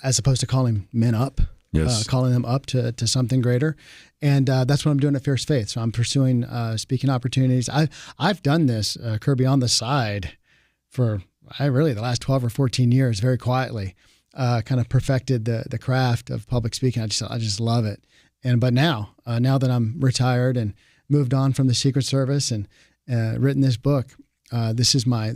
as opposed to calling men up. Yes. Calling them up to something greater. And that's what I'm doing at Fierce Faith. So I'm pursuing speaking opportunities. I've done this, Kerby, on the side for the last 12 or 14 years, very quietly, kind of perfected the craft of public speaking. I just love it. But now that I'm retired and moved on from the Secret Service and written this book, this is my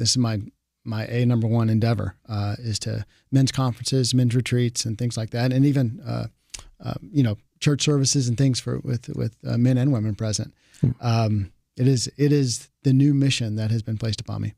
number one endeavor is to men's conferences, men's retreats, and things like that, and even church services and things with men and women present. It is the new mission that has been placed upon me.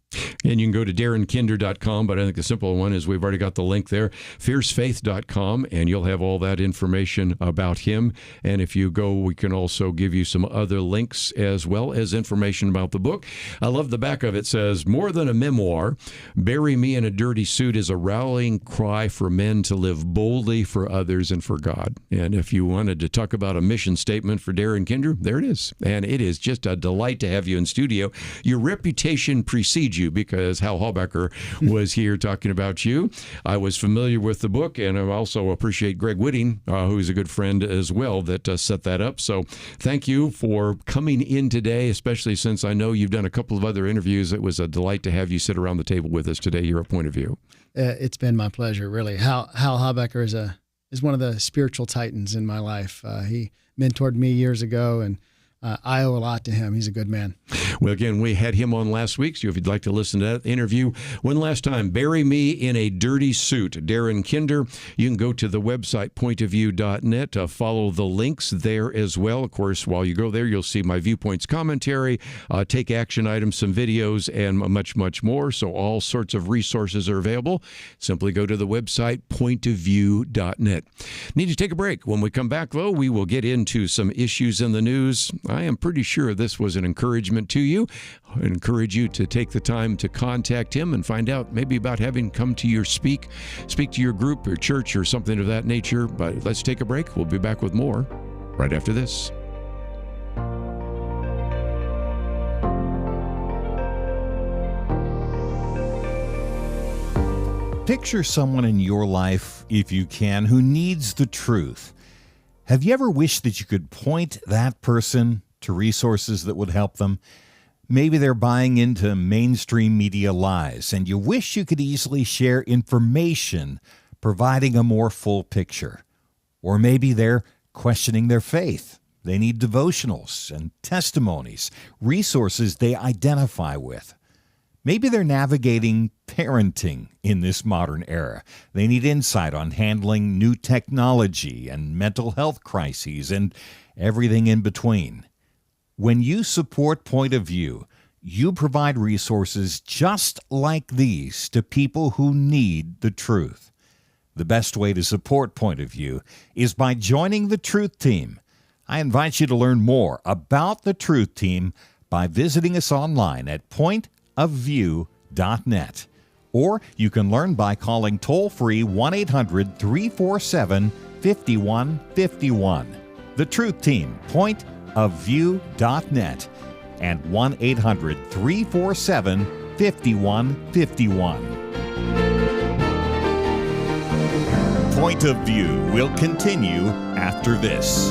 And you can go to darinkinder.com, but I think the simple one is we've already got the link there, fiercefaith.com, and you'll have all that information about him. And if you go, we can also give you some other links as well as information about the book. I love the back of it. It says, more than a memoir, Bury Me in a Dirty Suit is a rallying cry for men to live boldly for others and for God. And if you wanted to talk about a mission statement for Darin Kinder, there it is. And it is just a delight to have you in studio. Your reputation precedes you because Hal Hallbecker was here talking about you. I was familiar with the book, and I also appreciate Greg Whitting, who's a good friend as well, that set that up. So thank you for coming in today, especially since I know you've done a couple of other interviews. It was a delight to have you sit around the table with us today here at Point of View. It's been my pleasure, really. Hal Hallbecker is one of the spiritual titans in my life. He mentored me years ago, and I owe a lot to him. He's a good man. Well, again, we had him on last week, so if you'd like to listen to that interview one last time, Bury Me in a Dirty Suit, Darin Kinder. You can go to the website, pointofview.net, follow the links there as well. Of course, while you go there, you'll see my Viewpoints commentary, take action items, some videos, and much, much more. So all sorts of resources are available. Simply go to the website, pointofview.net. Need to take a break. When we come back, though, we will get into some issues in the news. I am pretty sure this was an encouragement to you. I encourage you to take the time to contact him and find out maybe about having come to your speak to your group or church or something of that nature. But let's take a break. We'll be back with more right after this. Picture someone in your life, if you can, who needs the truth. Have you ever wished that you could point that person to resources that would help them? Maybe they're buying into mainstream media lies, and you wish you could easily share information providing a more full picture. Or maybe they're questioning their faith. They need devotionals and testimonies, resources they identify with. Maybe they're navigating parenting in this modern era. They need insight on handling new technology and mental health crises and everything in between. When you support Point of View, you provide resources just like these to people who need the truth. The best way to support Point of View is by joining the Truth Team. I invite you to learn more about the Truth Team by visiting us online at pointofview.net. Or you can learn by calling toll-free 1-800-347-5151. The Truth Team, pointofview.net, and 1-800-347-5151. Point of View will continue after this.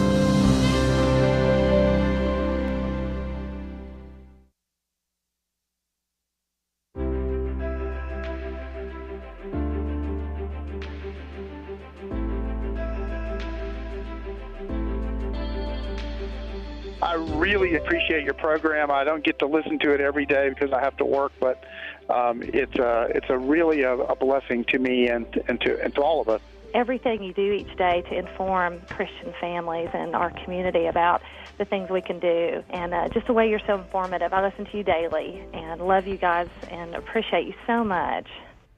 I really appreciate your program. I don't get to listen to it every day because I have to work, but it's really a blessing to me and to all of us. Everything you do each day to inform Christian families and our community about the things we can do, and just the way you're so informative. I listen to you daily and love you guys and appreciate you so much.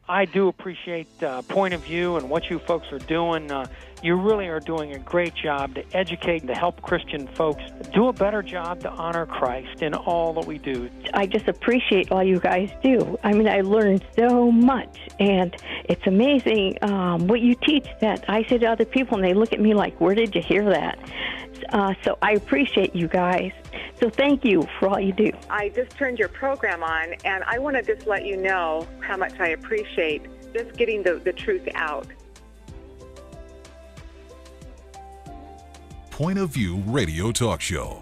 I do appreciate Point of View and what you folks are doing. You really are doing a great job to educate and to help Christian folks do a better job to honor Christ in all that we do. I just appreciate all you guys do. I mean, I learned so much, and it's amazing what you teach that I say to other people, and they look at me like, where did you hear that? So I appreciate you guys. So thank you for all you do. I just turned your program on, and I want to just let you know how much I appreciate just getting the truth out. Point of View Radio Talk Show.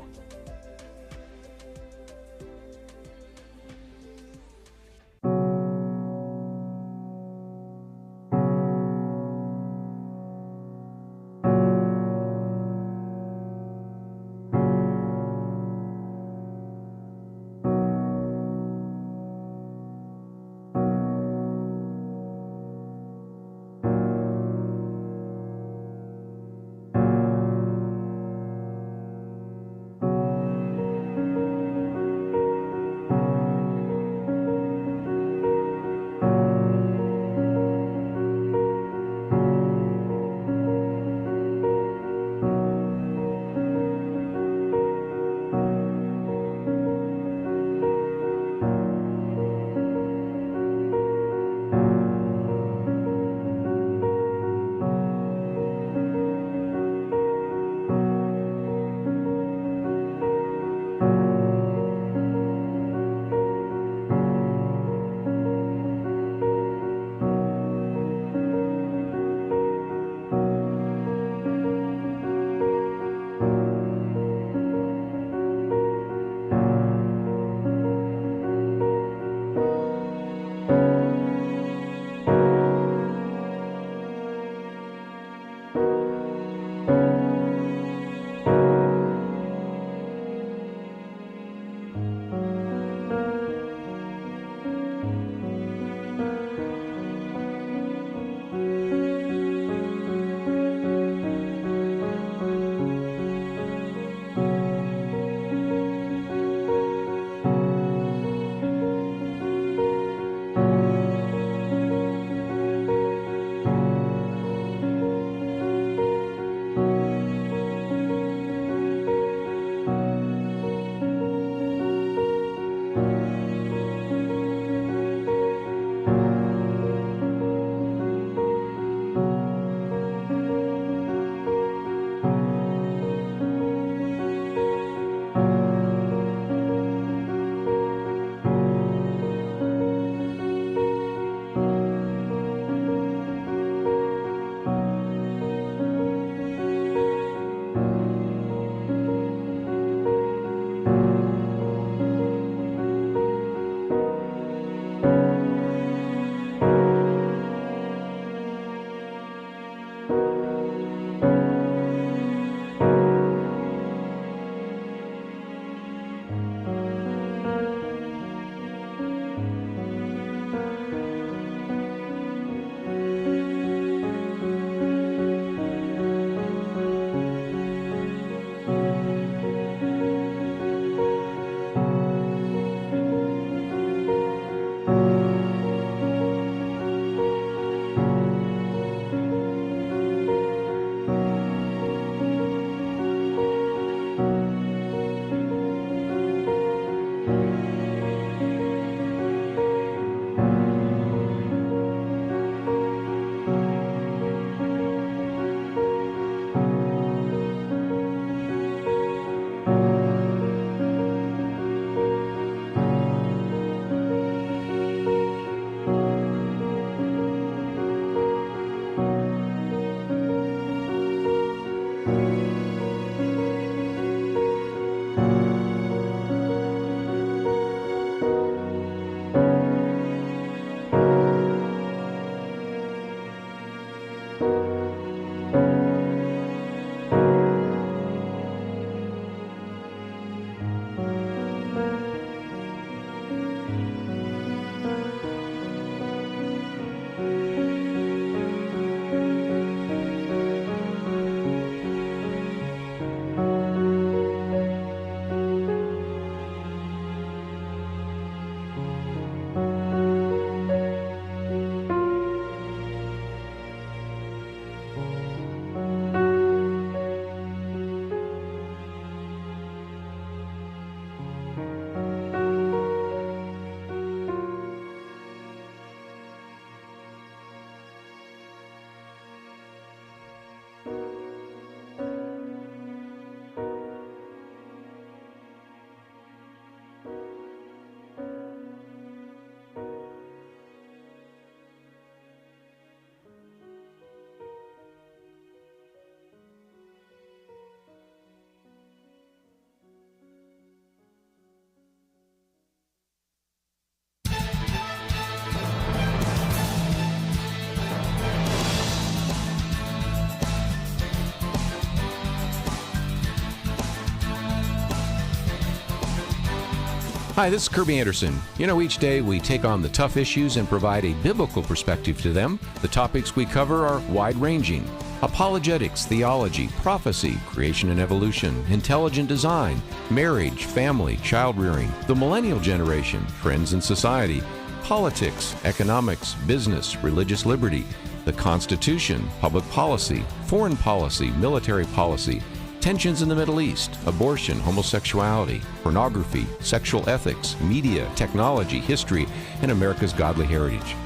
Hi, this is Kerby Anderson. You know, each day we take on the tough issues and provide a biblical perspective to them. The topics we cover are wide-ranging. Apologetics, theology, prophecy, creation and evolution, intelligent design, marriage, family, child-rearing, the millennial generation, trends in society, politics, economics, business, religious liberty, the Constitution, public policy, foreign policy, military policy, tensions in the Middle East, abortion, homosexuality, pornography, sexual ethics, media, technology, history, and America's godly heritage.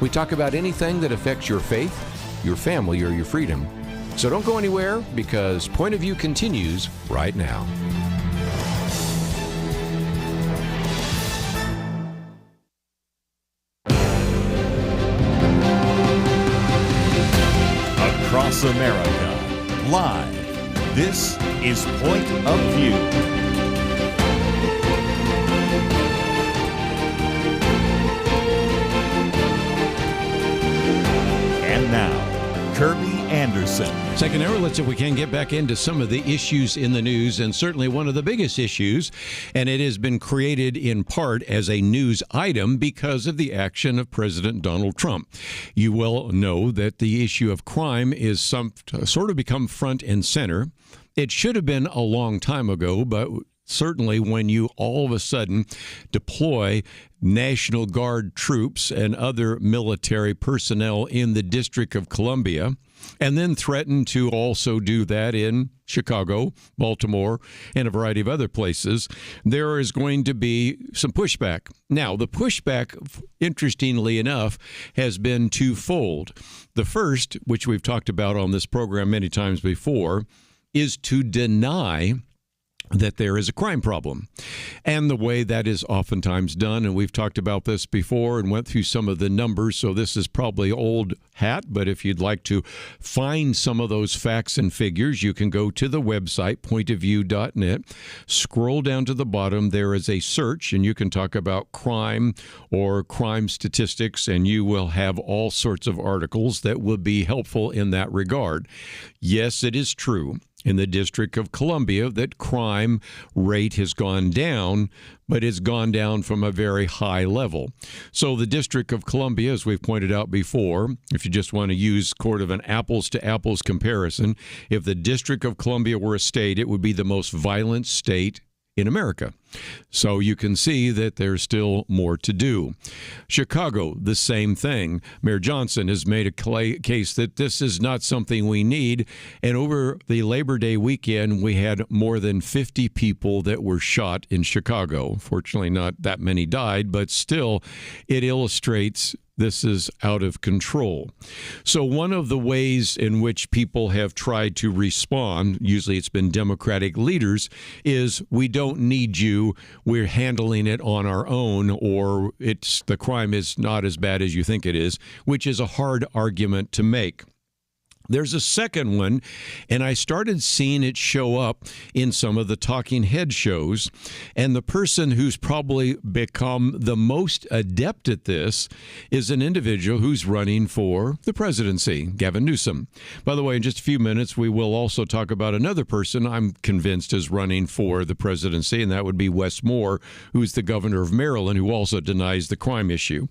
We talk about anything that affects your faith, your family, or your freedom. So don't go anywhere, because Point of View continues right now. Across America, live. This is Point of View. And now, Kerby Anderson. Second hour, let's see if we can get back into some of the issues in the news, and certainly one of the biggest issues, and it has been created in part as a news item because of the action of President Donald Trump. You well know that the issue of crime is sort of become front and center. It should have been a long time ago, but certainly when you all of a sudden deploy National Guard troops and other military personnel in the District of Columbia, and then threaten to also do that in Chicago, Baltimore, and a variety of other places, there is going to be some pushback. Now, the pushback, interestingly enough, has been twofold. The first, which we've talked about on this program many times before, is to deny that there is a crime problem. And the way that is oftentimes done, and we've talked about this before and went through some of the numbers, so this is probably old hat, but if you'd like to find some of those facts and figures, you can go to the website, pointofview.net, scroll down to the bottom, there is a search, and you can talk about crime or crime statistics, and you will have all sorts of articles that will be helpful in that regard. Yes, it is true in the District of Columbia that crime rate has gone down, but it's gone down from a very high level. So the District of Columbia, as we've pointed out before, if you just want to use sort of an apples-to-apples comparison, if the District of Columbia were a state, it would be the most violent state in America. So you can see that there's still more to do. Chicago, the same thing. Mayor Johnson has made a case that this is not something we need. And over the Labor Day weekend, we had more than 50 people that were shot in Chicago. Fortunately, not that many died, but still, it illustrates this is out of control. So one of the ways in which people have tried to respond, usually it's been Democratic leaders, is we don't need you, we're handling it on our own, or the crime is not as bad as you think it is, which is a hard argument to make. There's a second one, and I started seeing it show up in some of the talking head shows, and the person who's probably become the most adept at this is an individual who's running for the presidency, Gavin Newsom. By the way, in just a few minutes, we will also talk about another person I'm convinced is running for the presidency, and that would be Wes Moore, who's the governor of Maryland, who also denies the crime issue.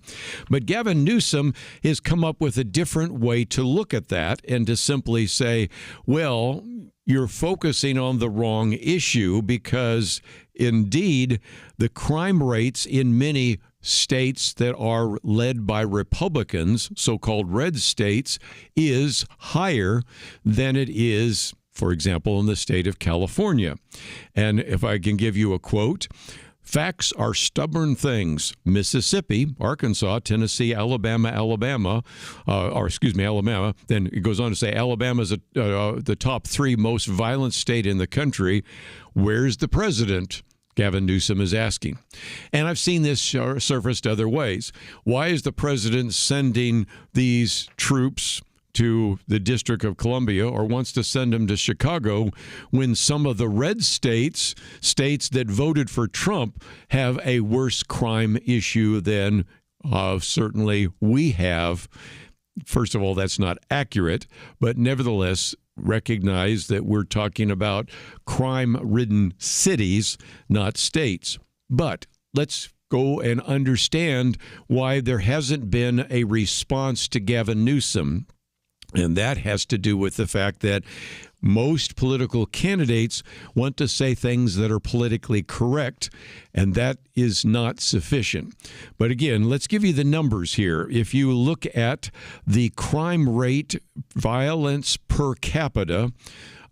But Gavin Newsom has come up with a different way to look at that, and to simply say, well, you're focusing on the wrong issue, because indeed the crime rates in many states that are led by Republicans, so-called red states, is higher than it is, for example, in the state of California. And if I can give you a quote, "Facts are stubborn things. Mississippi, Arkansas, Tennessee, Alabama. Then it goes on to say Alabama is the top 3 most violent state in the country. Where's the president?" Gavin Newsom is asking. And I've seen this surfaced other ways. Why is the president sending these troops to the District of Columbia, or wants to send them to Chicago, when some of the red states that voted for Trump, have a worse crime issue than certainly we have? First of all, that's not accurate, but nevertheless, recognize that we're talking about crime-ridden cities, not states. But let's go and understand why there hasn't been a response to Gavin Newsom. And that has to do with the fact that most political candidates want to say things that are politically correct, and that is not sufficient. But again, let's give you the numbers here. If you look at the crime rate, violence per capita,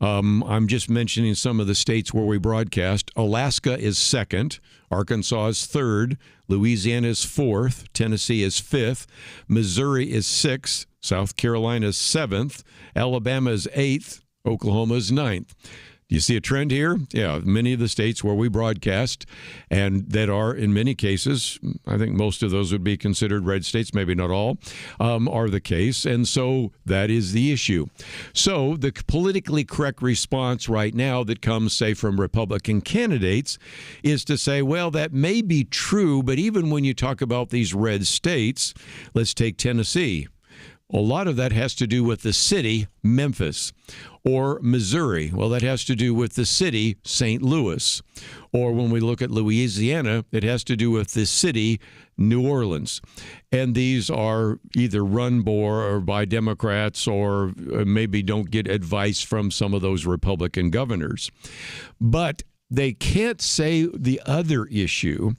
I'm just mentioning some of the states where we broadcast. Alaska is second. Arkansas is third. Louisiana is fourth. Tennessee is fifth. Missouri is sixth. South Carolina is seventh. Alabama is eighth. Oklahoma is ninth. Do you see a trend here? Yeah, many of the states where we broadcast, and that are, in many cases, I think most of those would be considered red states, maybe not all, are the case. And so that is the issue. So the politically correct response right now that comes, say, from Republican candidates is to say, well, that may be true, but even when you talk about these red states, let's take Tennessee. A lot of that has to do with the city, Memphis, or Missouri. Well, that has to do with the city, St. Louis. Or when we look at Louisiana, it has to do with the city, New Orleans. And these are either run by Democrats or maybe don't get advice from some of those Republican governors. But they can't say the other issue,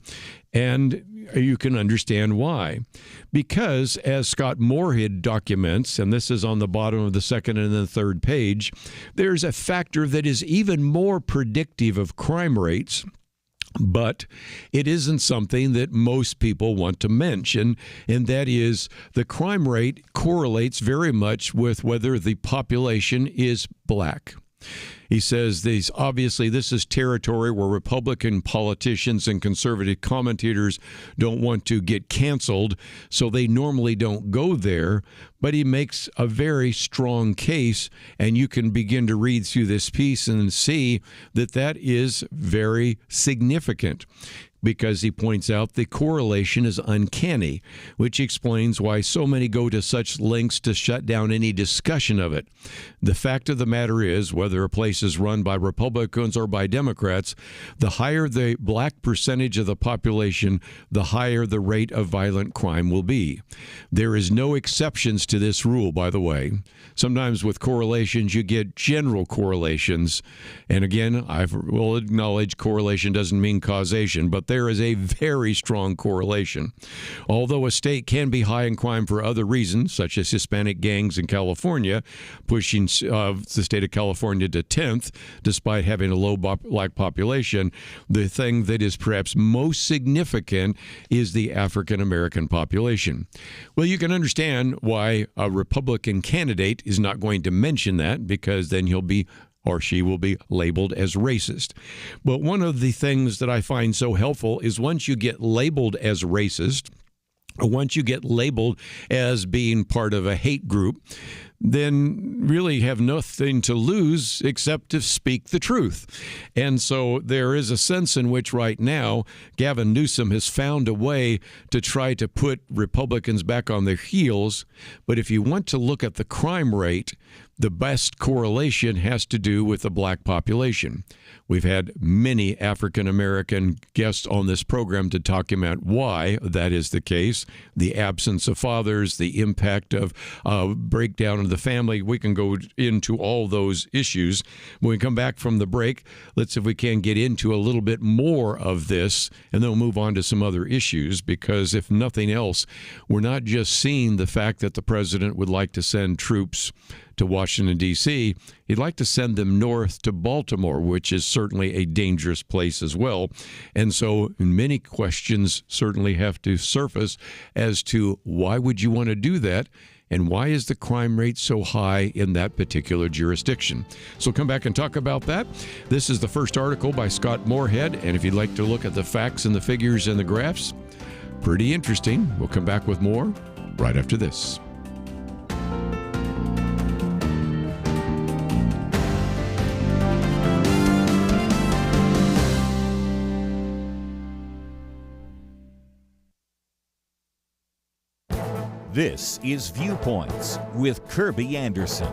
and you can understand why. Because, as Scott Moorhead documents, and this is on the bottom of the second and the third page, there's a factor that is even more predictive of crime rates, but it isn't something that most people want to mention, and that is the crime rate correlates very much with whether the population is black. He says this is territory where Republican politicians and conservative commentators don't want to get canceled, so they normally don't go there. But he makes a very strong case, and you can begin to read through this piece and see that that is very significant, because he points out the correlation is uncanny, which explains why so many go to such lengths to shut down any discussion of it. The fact of the matter is, whether a place is run by Republicans or by Democrats, the higher the black percentage of the population, the higher the rate of violent crime will be. There is no exceptions to this rule, by the way. Sometimes with correlations, you get general correlations. And again, I will acknowledge correlation doesn't mean causation, but there is a very strong correlation. Although a state can be high in crime for other reasons, such as Hispanic gangs in California, pushing the state of California to 10th, despite having a low black population, the thing that is perhaps most significant is the African American population. Well, you can understand why a Republican candidate is not going to mention that, because then he'll be or she will be labeled as racist. But one of the things that I find so helpful is once you get labeled as racist, or once you get labeled as being part of a hate group, then really have nothing to lose except to speak the truth. And so there is a sense in which right now Gavin Newsom has found a way to try to put Republicans back on their heels. But if you want to look at the crime rate, the best correlation has to do with the black population. We've had many African-American guests on this program to document why that is the case, the absence of fathers, the impact of breakdown of the family. We can go into all those issues. When we come back from the break, let's see if we can get into a little bit more of this, and then we'll move on to some other issues, because if nothing else, we're not just seeing the fact that the president would like to send troops to Washington, D.C., he'd like to send them north to Baltimore, which is certainly a dangerous place as well. And so many questions certainly have to surface as to why would you want to do that, and why is the crime rate so high in that particular jurisdiction? So come back and talk about that. This is the first article by Scott Moorhead, and if you'd like to look at the facts and the figures and the graphs, pretty interesting. We'll come back with more right after this. This is Viewpoints with Kerby Anderson.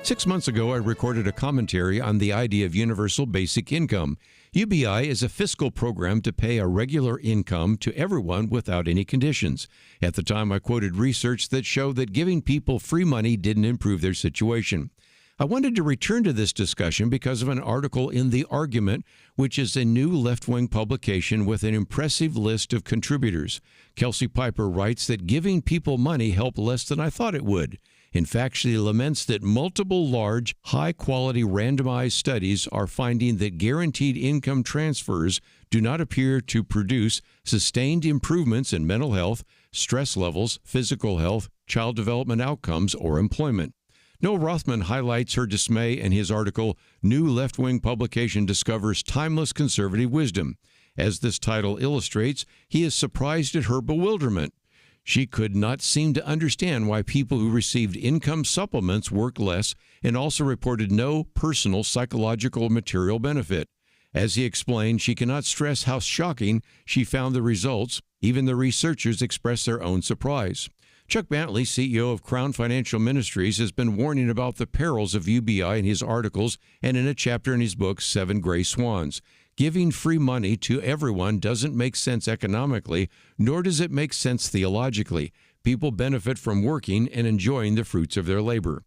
6 months ago, I recorded a commentary on the idea of universal basic income. UBI is a fiscal program to pay a regular income to everyone without any conditions. At the time, I quoted research that showed that giving people free money didn't improve their situation. I wanted to return to this discussion because of an article in The Argument, which is a new left-wing publication with an impressive list of contributors. Kelsey Piper writes that giving people money helped less than I thought it would. In fact, she laments that multiple large, high-quality randomized studies are finding that guaranteed income transfers do not appear to produce sustained improvements in mental health, stress levels, physical health, child development outcomes, or employment. Noel Rothman highlights her dismay in his article, New Left-Wing Publication Discovers Timeless Conservative Wisdom. As this title illustrates, he is surprised at her bewilderment. She could not seem to understand why people who received income supplements worked less and also reported no personal psychological or material benefit. As he explained, she cannot stress how shocking she found the results. Even the researchers expressed their own surprise. Chuck Bentley, CEO of Crown Financial Ministries, has been warning about the perils of UBI in his articles and in a chapter in his book, 7 Gray Swans. Giving free money to everyone doesn't make sense economically, nor does it make sense theologically. People benefit from working and enjoying the fruits of their labor.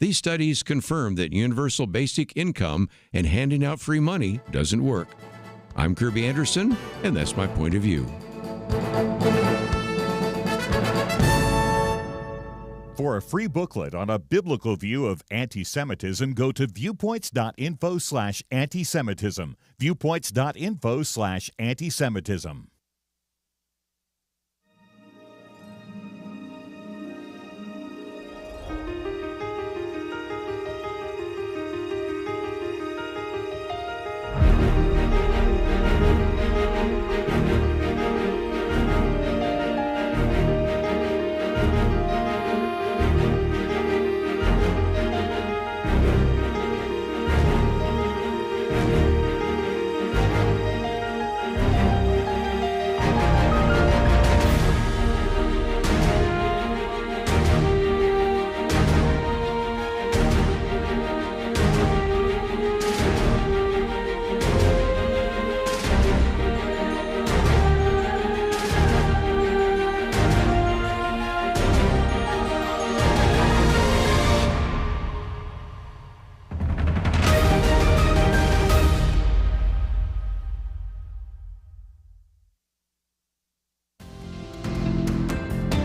These studies confirm that universal basic income and handing out free money doesn't work. I'm Kerby Anderson, and that's my point of view. For a free booklet on a biblical view of anti-Semitism, go to viewpoints.info/antisemitism. Viewpoints.info/antisemitism.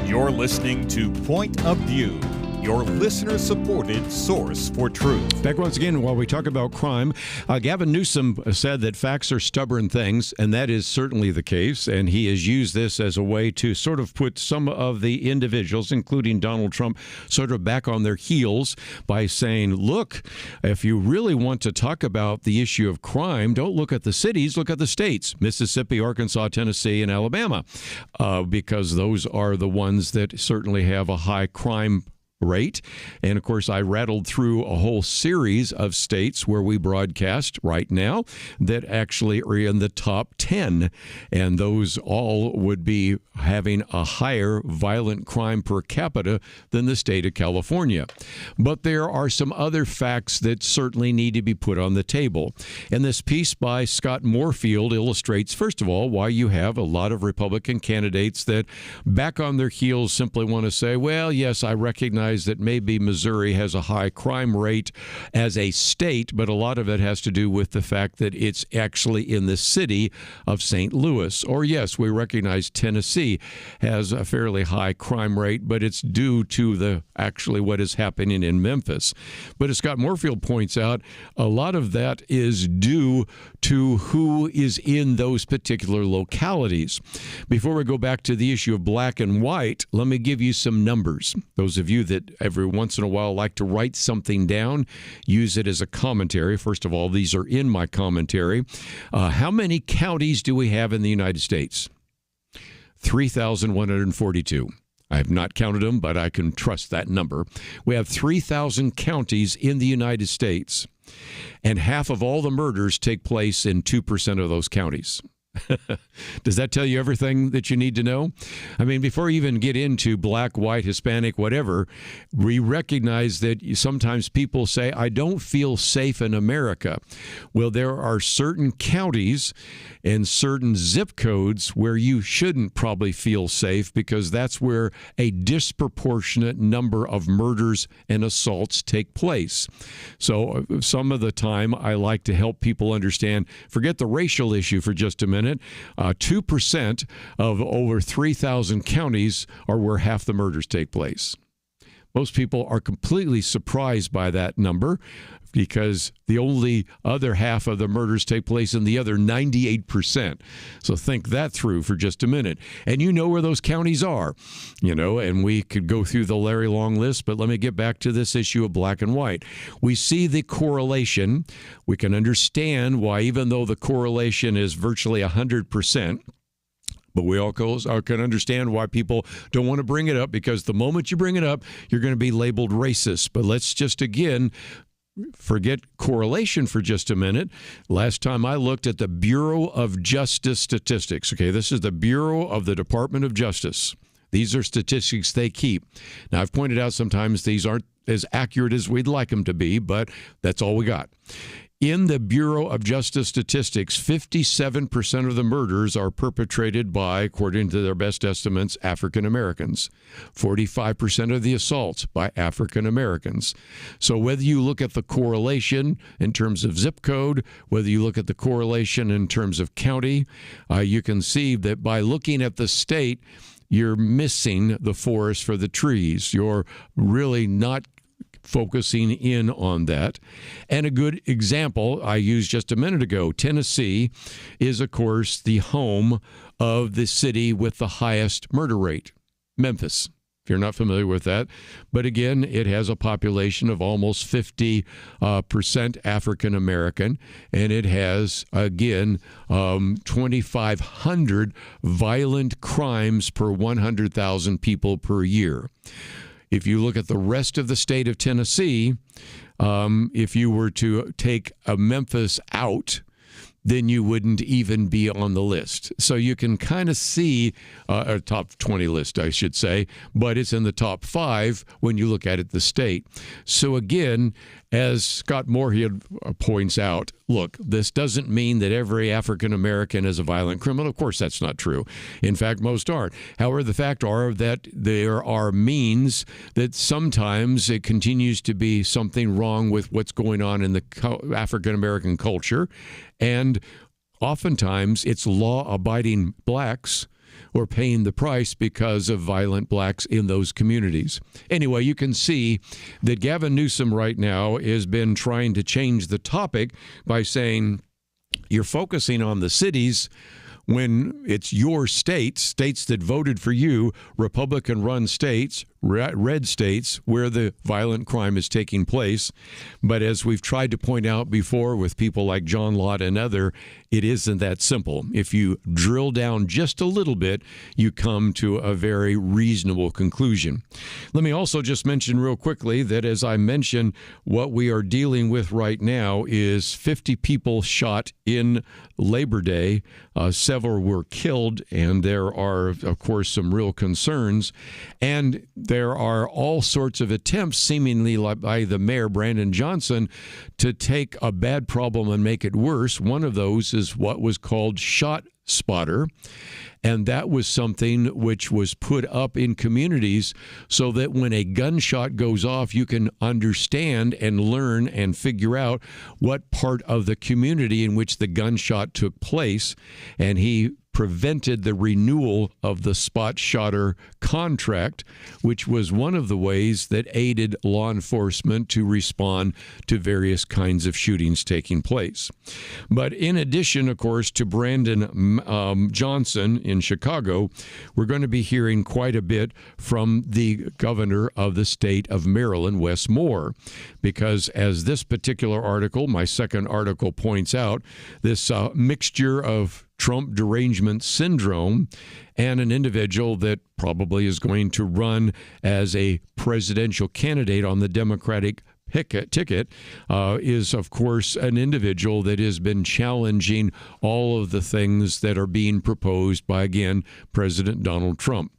You're listening to Point of View, your listener-supported source for truth. Back once again, while we talk about crime, Gavin Newsom said that facts are stubborn things, and that is certainly the case. And he has used this as a way to sort of put some of the individuals, including Donald Trump, sort of back on their heels by saying, look, if you really want to talk about the issue of crime, don't look at the cities, look at the states, Mississippi, Arkansas, Tennessee, and Alabama, because those are the ones that certainly have a high crime rate. And of course, I rattled through a whole series of states where we broadcast right now that actually are in the top 10. And those all would be having a higher violent crime per capita than the state of California. But there are some other facts that certainly need to be put on the table. And this piece by Scott Moorfield illustrates, first of all, why you have a lot of Republican candidates that back on their heels simply want to say, well, yes, I recognize that maybe Missouri has a high crime rate as a state, but a lot of it has to do with the fact that it's actually in the city of St. Louis. Or yes, we recognize Tennessee has a fairly high crime rate, but it's due to the actually what is happening in Memphis. But as Scott Moorfield points out, a lot of that is due to who is in those particular localities. Before we go back to the issue of black and white, let me give you some numbers. Those of you that every once in a while like to write something down, use it as a commentary. First of all, these are in my commentary. How many counties do we have in the United States? 3,142. I have not counted them, but I can trust that number. We have 3,000 counties in the United States, and half of all the murders take place in 2% of those counties. Does that tell you everything that you need to know? I mean, before you even get into black, white, Hispanic, whatever, we recognize that sometimes people say, I don't feel safe in America. Well, there are certain counties and certain zip codes where you shouldn't probably feel safe because that's where a disproportionate number of murders and assaults take place. So some of the time I like to help people understand, forget the racial issue for just a minute. 2% of over 3,000 counties are where half the murders take place. Most people are completely surprised by that number because the only other half of the murders take place in the other 98%. So think that through for just a minute. And you know where those counties are, and we could go through the very long list, but let me get back to this issue of black and white. We see the correlation. We can understand why, even though the correlation is virtually 100%, but we all can understand why people don't want to bring it up, because the moment you bring it up, you're going to be labeled racist. But let's just, again, forget correlation for just a minute. Last time I looked at the Bureau of Justice statistics. Okay, this is the Bureau of the Department of Justice. These are statistics they keep. Now, I've pointed out sometimes these aren't as accurate as we'd like them to be, but that's all we got. In the Bureau of Justice statistics, 57% of the murders are perpetrated by, according to their best estimates, African Americans. 45% of the assaults by African Americans. So whether you look at the correlation in terms of zip code, whether you look at the correlation in terms of county, you can see that by looking at the state, you're missing the forest for the trees. You're really not focusing in on that. And a good example I used just a minute ago, Tennessee is, of course, the home of the city with the highest murder rate, Memphis, if you're not familiar with that. But again, it has a population of almost 50% African American, and it has, again, 2,500 violent crimes per 100,000 people per year. If you look at the rest of the state of Tennessee, if you were to take Memphis out, then you wouldn't even be on the list. So you can kind of see a top 20 list, I should say, but it's in the top 5 when you look at it, the state. So again, as Scott Moorhead points out, look, this doesn't mean that every African American is a violent criminal. Of course, that's not true. In fact, most aren't. However, the fact are that there are means that sometimes it continues to be something wrong with what's going on in the African American culture. And oftentimes it's law-abiding blacks who are paying the price because of violent blacks in those communities. Anyway, you can see that Gavin Newsom right now has been trying to change the topic by saying you're focusing on the cities when it's your states that voted for you, Republican-run states, red states, where the violent crime is taking place. But as we've tried to point out before with people like John Lott and other, it isn't that simple. If you drill down just a little bit, you come to a very reasonable conclusion. Let me also just mention real quickly that, as I mentioned, what we are dealing with right now is 50 people shot in Labor Day. Several were killed, and there are, of course, some real concerns. And there are all sorts of attempts, seemingly by the mayor, Brandon Johnson, to take a bad problem and make it worse. One of those is what was called Shot Spotter. And that was something which was put up in communities so that when a gunshot goes off, you can understand and learn and figure out what part of the community in which the gunshot took place. And he prevented the renewal of the spot shotter contract, which was one of the ways that aided law enforcement to respond to various kinds of shootings taking place. But in addition, of course, to Brandon Johnson in Chicago, we're going to be hearing quite a bit from the governor of the state of Maryland, Wes Moore, because as this particular article, my second article, points out, this mixture of Trump derangement syndrome and an individual that probably is going to run as a presidential candidate on the Democratic ticket is, of course, an individual that has been challenging all of the things that are being proposed by, again, President Donald Trump.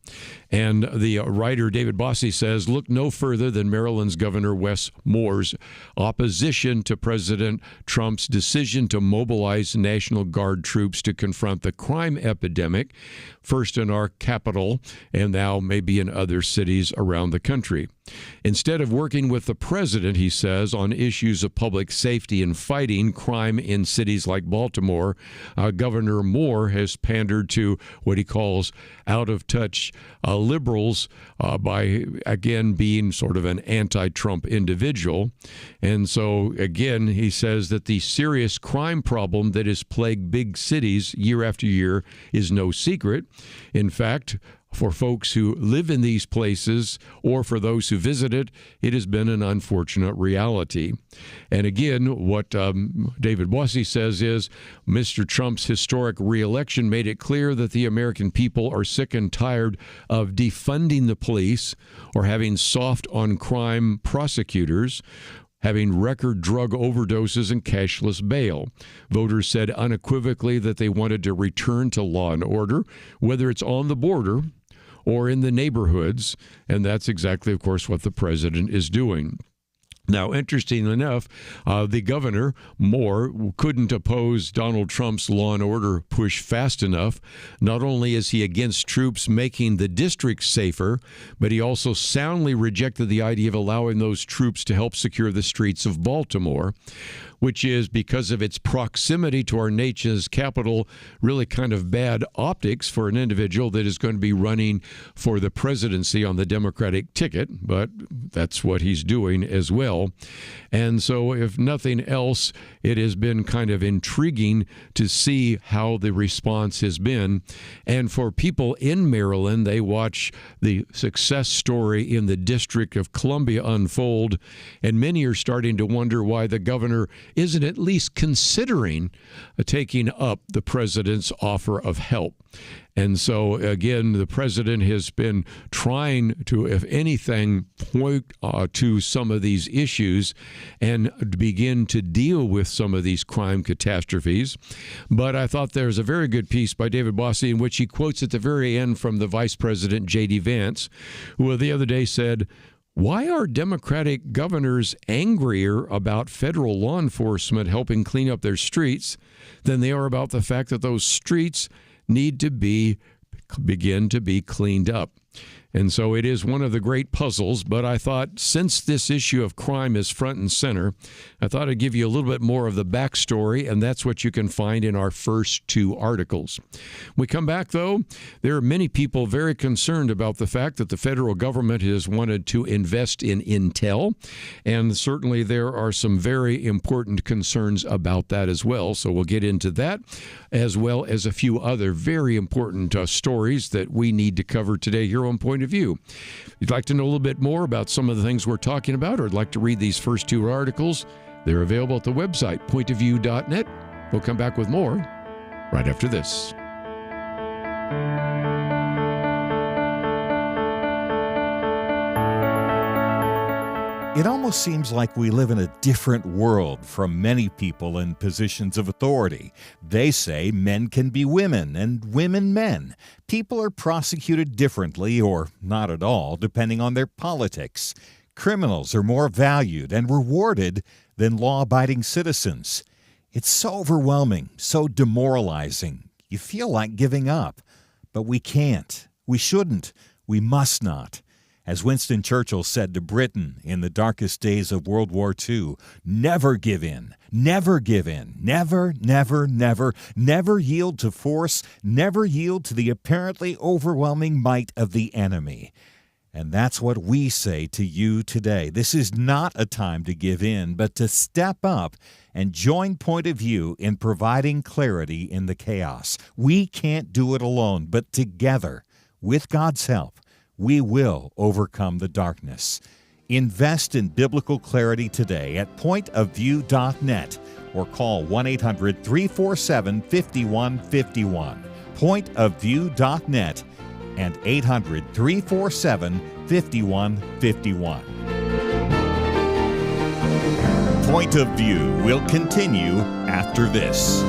And the writer David Bossie says, look no further than Maryland's Governor Wes Moore's opposition to President Trump's decision to mobilize National Guard troops to confront the crime epidemic, first in our capital and now maybe in other cities around the country. Instead of working with the president, he says, on issues of public safety and fighting crime in cities like Baltimore, Governor Moore has pandered to what he calls out-of-touch liberals by, again, being sort of an anti-Trump individual. And so, again, he says that the serious crime problem that has plagued big cities year after year is no secret. In fact, for folks who live in these places or for those who visit it, it has been an unfortunate reality. And again, what David Bossie says is Mr. Trump's historic reelection made it clear that the American people are sick and tired of defunding the police or having soft on crime prosecutors, having record drug overdoses and cashless bail. Voters said unequivocally that they wanted to return to law and order, whether it's on the border or in the neighborhoods, and that's exactly, of course, what the president is doing. Now, interestingly enough, the governor, Moore, couldn't oppose Donald Trump's law and order push fast enough. Not only is he against troops making the district safer, but he also soundly rejected the idea of allowing those troops to help secure the streets of Baltimore, which is, because of its proximity to our nation's capital, really kind of bad optics for an individual that is going to be running for the presidency on the Democratic ticket, but that's what he's doing as well. And so, if nothing else, it has been kind of intriguing to see how the response has been. And for people in Maryland, they watch the success story in the District of Columbia unfold, and many are starting to wonder why the governor isn't at least considering taking up the president's offer of help. And so, again, the president has been trying to, if anything, point to some of these issues and begin to deal with some of these crime catastrophes. But I thought there's a very good piece by David Bossie in which he quotes at the very end from the Vice President J.D. Vance, who the other day said, "Why are Democratic governors angrier about federal law enforcement helping clean up their streets than they are about the fact that those streets need to begin to be cleaned up?" And so it is one of the great puzzles, but I thought since this issue of crime is front and center, I thought I'd give you a little bit more of the backstory, and that's what you can find in our first two articles. When we come back, though, there are many people very concerned about the fact that the federal government has wanted to invest in intel, and certainly there are some very important concerns about that as well. So we'll get into that, as well as a few other very important stories that we need to cover today here on Point of View. If you'd like to know a little bit more about some of the things we're talking about, or would like to read these first two articles, they're available at the website, pointofview.net. We'll come back with more right after this. It almost seems like we live in a different world from many people in positions of authority. They say men can be women and women men. People are prosecuted differently or not at all, depending on their politics. Criminals are more valued and rewarded than law-abiding citizens. It's so overwhelming, so demoralizing. You feel like giving up. But we can't. We shouldn't. We must not. As Winston Churchill said to Britain in the darkest days of World War II, never give in, never give in, never, never, never, never yield to force, never yield to the apparently overwhelming might of the enemy. And that's what we say to you today. This is not a time to give in, but to step up and join Point of View in providing clarity in the chaos. We can't do it alone, but together, with God's help, we will overcome the darkness. Invest in biblical clarity today at pointofview.net or call 1-800-347-5151. Pointofview.net and 800-347-5151. Point of View will continue after this.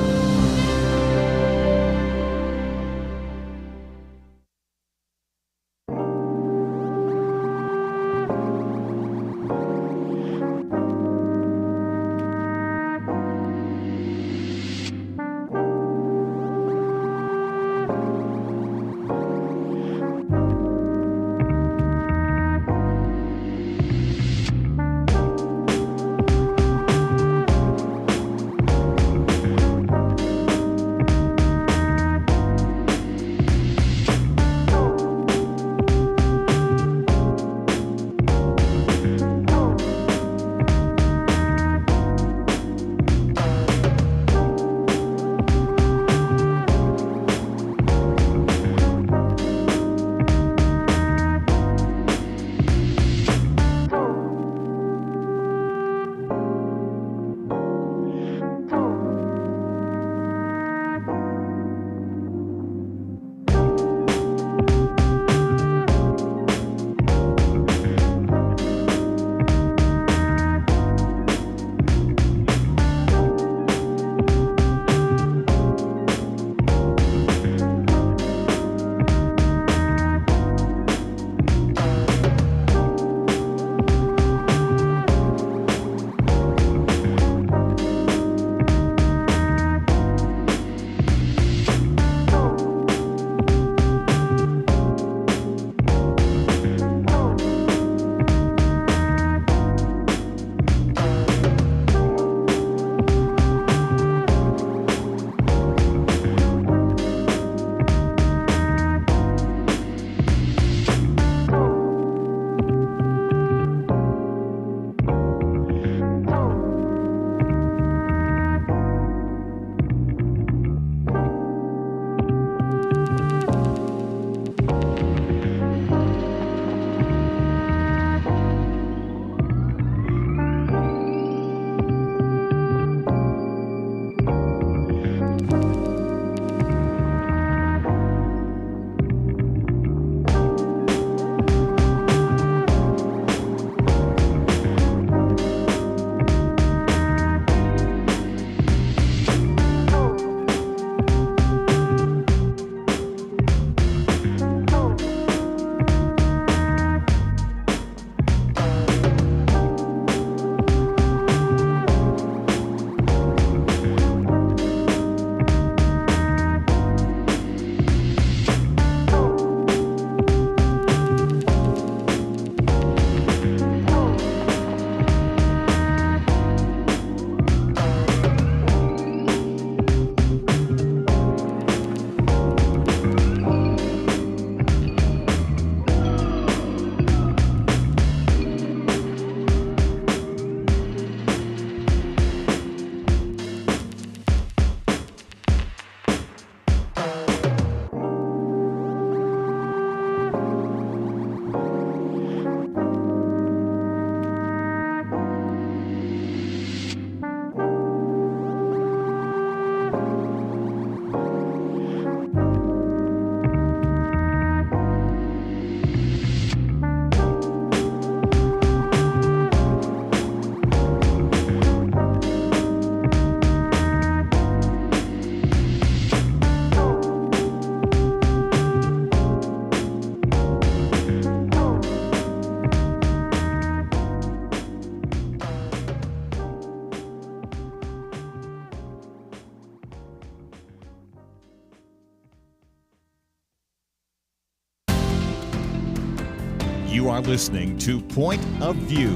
You are listening to Point of View.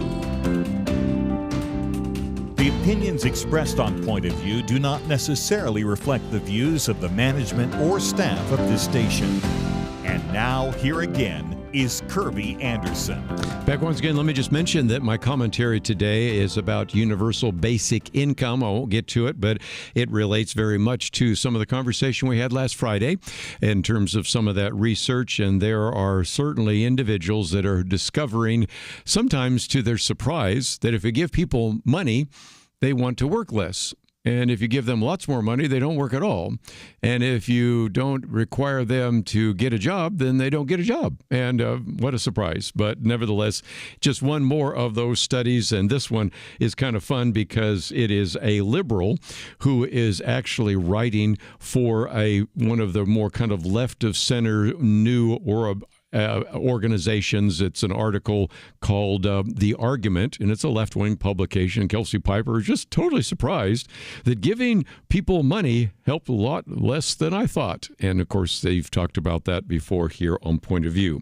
The opinions expressed on Point of View do not necessarily reflect the views of the management or staff of this station. And now, here again, is Kerby Anderson. Back once again, let me just mention that my commentary today is about universal basic income. I won't get to it, but it relates very much to some of the conversation we had last Friday in terms of some of that research. And there are certainly individuals that are discovering, sometimes to their surprise, that if you give people money, they want to work less. And if you give them lots more money, they don't work at all. And if you don't require them to get a job, then they don't get a job. And what a surprise. But nevertheless, just one more of those studies. And this one is kind of fun because it is a liberal who is actually writing for one of the more kind of left of center new organizations. It's an article called The Argument, and it's a left-wing publication. Kelsey Piper is just totally surprised that giving people money helped a lot less than I thought. And, of course, they've talked about that before here on Point of View.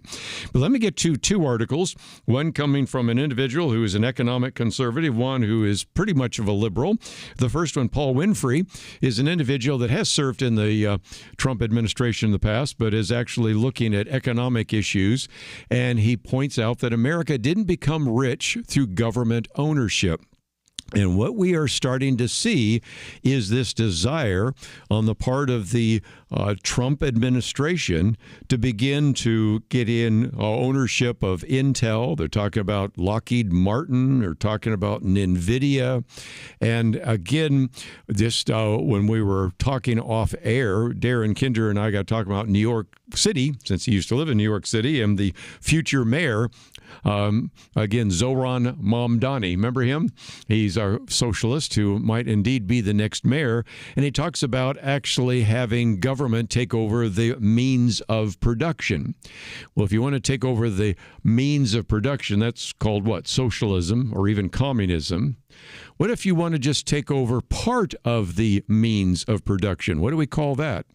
But let me get to two articles, one coming from an individual who is an economic conservative, one who is pretty much of a liberal. The first one, Paul Winfrey, is an individual that has served in the Trump administration in the past, but is actually looking at economic issues, and he points out that America didn't become rich through government ownership. And what we are starting to see is this desire on the part of the Trump administration to begin to get in ownership of Intel. They're talking about Lockheed Martin. They're talking about NVIDIA. And again, just when we were talking off air, Darin Kinder and I got talking about New York City, since he used to live in New York City, and the future mayor, again, Zoran Mamdani. Remember him? He's our socialist who might indeed be the next mayor. And he talks about actually having government take over the means of production. Well, if you want to take over the means of production, that's called what? Socialism or even communism. What if you want to just take over part of the means of production? What do we call that?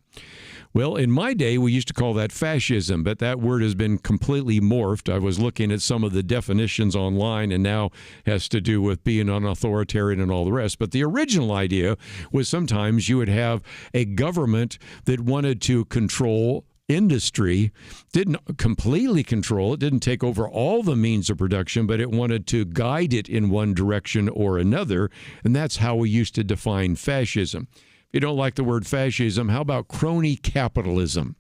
Well, in my day, we used to call that fascism, but that word has been completely morphed. I was looking at some of the definitions online, and now has to do with being an authoritarian and all the rest. But the original idea was sometimes you would have a government that wanted to control industry, didn't completely control it, didn't take over all the means of production, but it wanted to guide it in one direction or another, and that's how we used to define fascism. You don't like the word fascism, how about crony capitalism?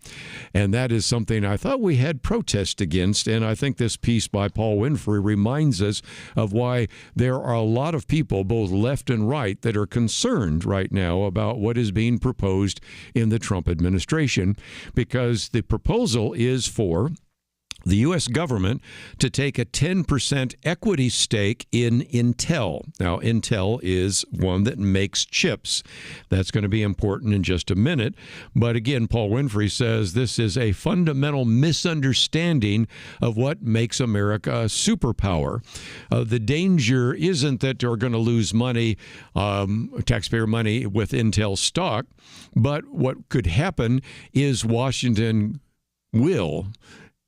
And that is something I thought we had protest against, and I think this piece by Paul Winfrey reminds us of why there are a lot of people, both left and right, that are concerned right now about what is being proposed in the Trump administration, because the proposal is for the U.S. government to take a 10% equity stake in Intel. Now, Intel is one that makes chips. That's going to be important in just a minute. But again, Paul Winfrey says this is a fundamental misunderstanding of what makes America a superpower. The danger isn't that they're going to lose money, taxpayer money, with Intel stock, but what could happen is Washington will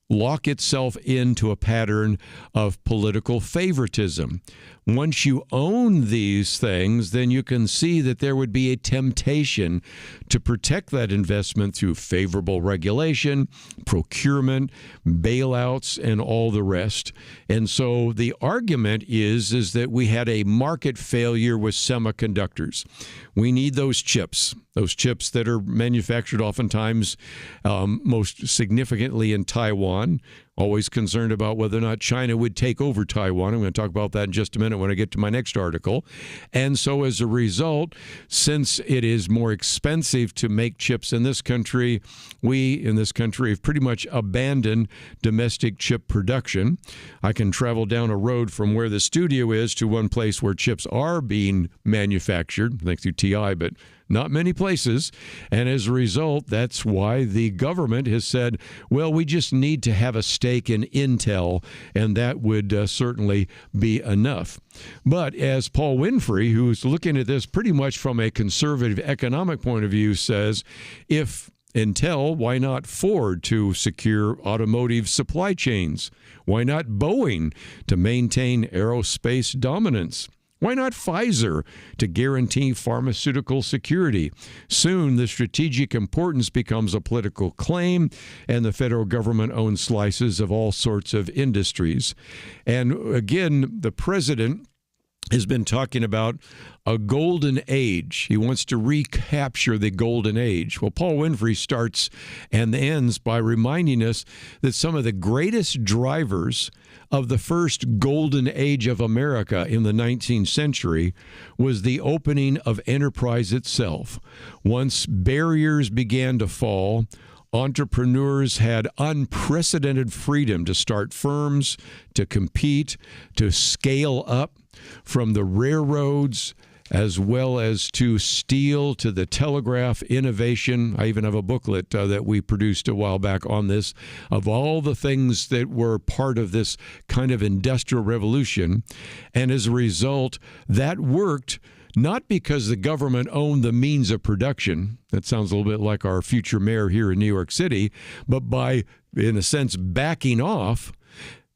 lock itself into a pattern of political favoritism. Once you own these things, then you can see that there would be a temptation to protect that investment through favorable regulation, procurement, bailouts, and all the rest. And so the argument is that we had a market failure with semiconductors. We need those chips that are manufactured oftentimes most significantly in Taiwan. Always concerned about whether or not China would take over Taiwan. I'm going to talk about that in just a minute when I get to my next article. And so as a result, since it is more expensive to make chips in this country, we in this country have pretty much abandoned domestic chip production. I can travel down a road from where the studio is to one place where chips are being manufactured, thanks to TI, but not many places. And as a result, that's why the government has said, well, we just need to have a stake in Intel, and that would certainly be enough. But as Paul Winfrey, who's looking at this pretty much from a conservative economic point of view, says, if Intel, why not Ford to secure automotive supply chains? Why not Boeing to maintain aerospace dominance? Why not Pfizer to guarantee pharmaceutical security? Soon, the strategic importance becomes a political claim, and the federal government owns slices of all sorts of industries. And again, the president has been talking about a golden age. He wants to recapture the golden age. Well, Paul Winfrey starts and ends by reminding us that some of the greatest drivers of the first golden age of America in the 19th century was the opening of enterprise itself. Once barriers began to fall, entrepreneurs had unprecedented freedom to start firms, to compete, to scale up, from the railroads as well as to steel, to the telegraph, innovation. I even have a booklet that we produced a while back on this, of all the things that were part of this kind of industrial revolution. And as a result, that worked not because the government owned the means of production. That sounds a little bit like our future mayor here in New York City, but by, in a sense, backing off,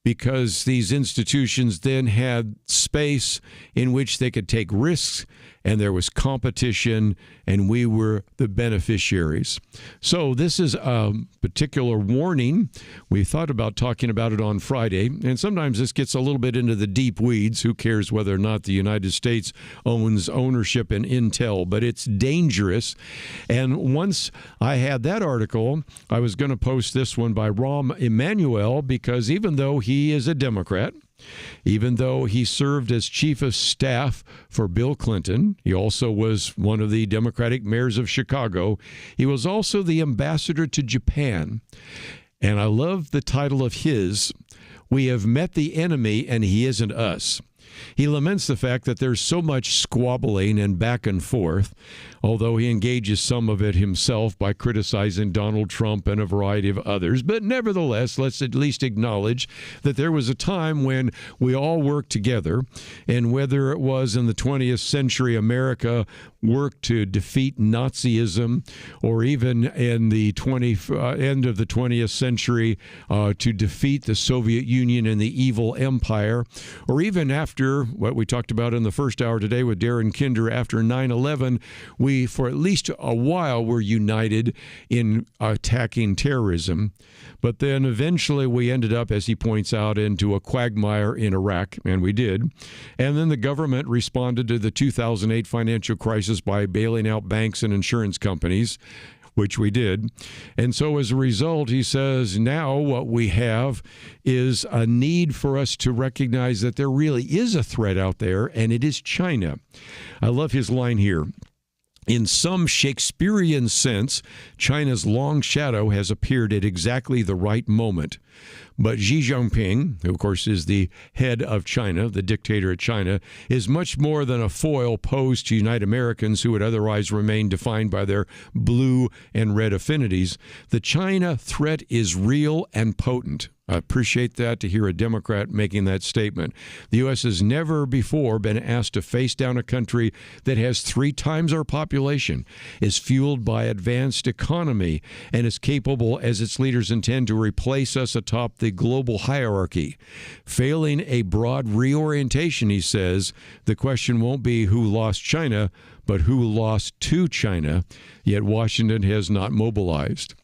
because these institutions then had space in which they could take risks, and there was competition, and we were the beneficiaries. So this is a particular warning. We thought about talking about it on Friday, and sometimes this gets a little bit into the deep weeds. Who cares whether or not the United States owns ownership in Intel, but it's dangerous. And once I had that article, I was going to post this one by Rahm Emanuel, because even though he is a Democrat, even though he served as chief of staff for Bill Clinton, he also was one of the Democratic mayors of Chicago. He was also the ambassador to Japan. And I love the title of his, "We Have Met the Enemy and He Isn't Us." He laments the fact that there's so much squabbling and back and forth, although he engages some of it himself by criticizing Donald Trump and a variety of others. But nevertheless, let's at least acknowledge that there was a time when we all worked together, and whether it was in the 20th century America worked to defeat Nazism, or even in the end of the 20th century to defeat the Soviet Union and the evil empire, or even after what we talked about in the first hour today with Darin Kinder, after 9/11, we, for at least a while, were united in attacking terrorism. But then eventually we ended up, as he points out, into a quagmire in Iraq, and we did. And then the government responded to the 2008 financial crisis by bailing out banks and insurance companies, which we did. And so as a result, he says, now what we have is a need for us to recognize that there really is a threat out there, and it is China. I love his line here. In some Shakespearean sense, China's long shadow has appeared at exactly the right moment. But Xi Jinping, who of course is the head of China, the dictator of China, is much more than a foil posed to unite Americans who would otherwise remain defined by their blue and red affinities. The China threat is real and potent. I appreciate that, to hear a Democrat making that statement. The U.S. has never before been asked to face down a country that has 3 times our population, is fueled by advanced economy, and is capable, as its leaders intend, to replace us atop the global hierarchy. Failing a broad reorientation, he says, the question won't be who lost China, but who lost to China, yet Washington has not mobilized.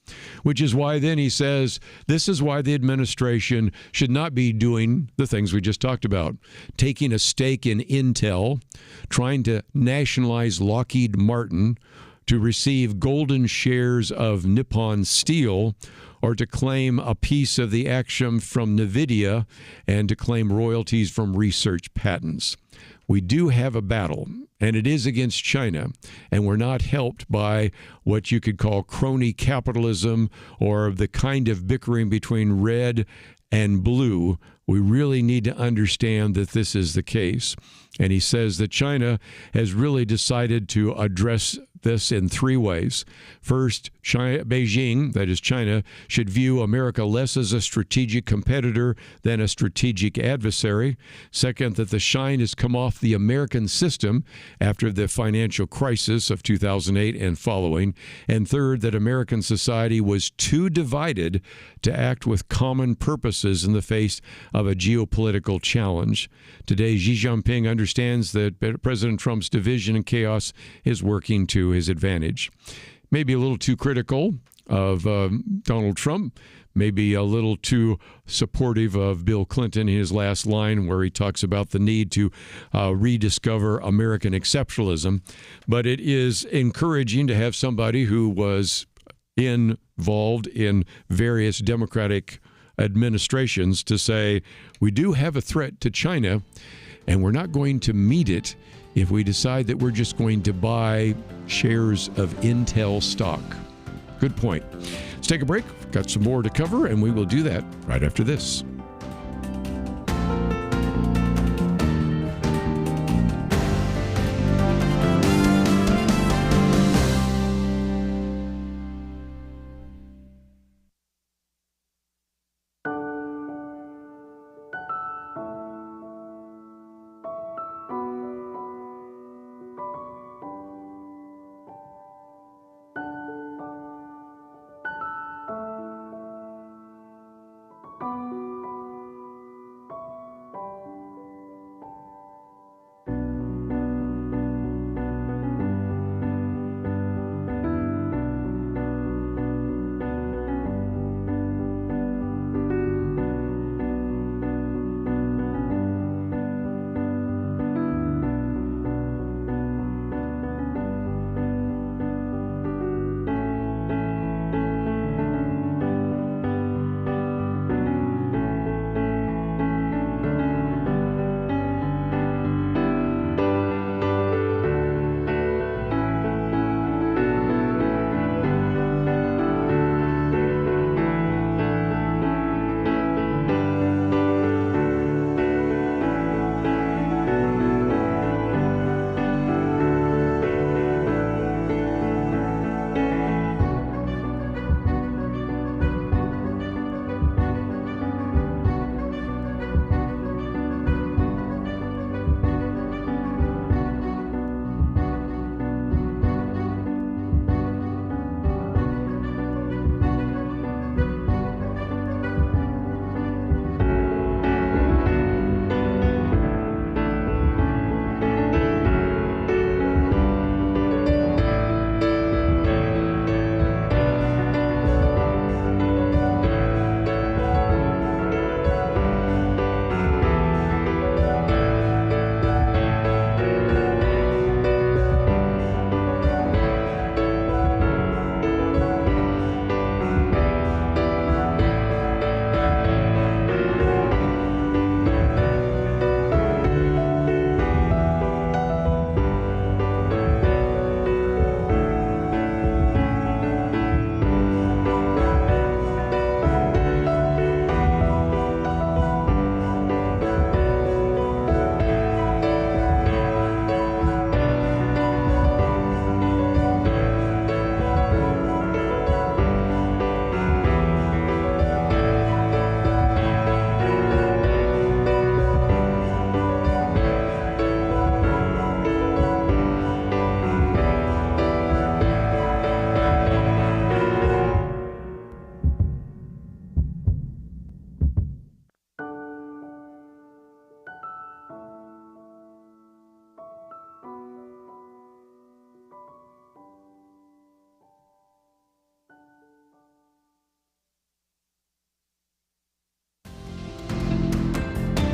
Which is why then he says, this is why the administration should not be doing the things we just talked about. Taking a stake in Intel, trying to nationalize Lockheed Martin, to receive golden shares of Nippon Steel, or to claim a piece of the action from NVIDIA, and to claim royalties from research patents. We do have a battle, and it is against China, and we're not helped by what you could call crony capitalism or the kind of bickering between red and blue. We really need to understand that this is the case. And he says that China has really decided to address this in 3 ways. First, Beijing, that is China, should view America less as a strategic competitor than a strategic adversary. Second, that the shine has come off the American system after the financial crisis of 2008 and following. And third, that American society was too divided to act with common purposes in the face of a geopolitical challenge. Today, Xi Jinping understands that President Trump's division and chaos is working to his advantage. Maybe a little too critical, of Donald Trump, maybe a little too supportive of Bill Clinton in his last line where he talks about the need to rediscover American exceptionalism. But it is encouraging to have somebody who was involved in various Democratic administrations to say, we do have a threat to China, and we're not going to meet it if we decide that we're just going to buy shares of Intel stock. Good point. Let's take a break. Got some more to cover, and we will do that right after this.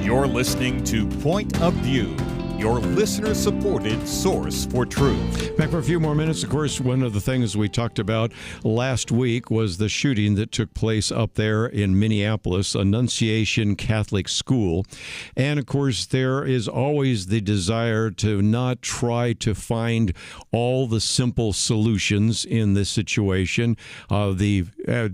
You're listening to Point of View, your listener-supported source for truth. Back for a few more minutes. Of course, one of the things we talked about last week was the shooting that took place up there in Minneapolis, Annunciation Catholic School. And, of course, there is always the desire to not try to find all the simple solutions in this situation. The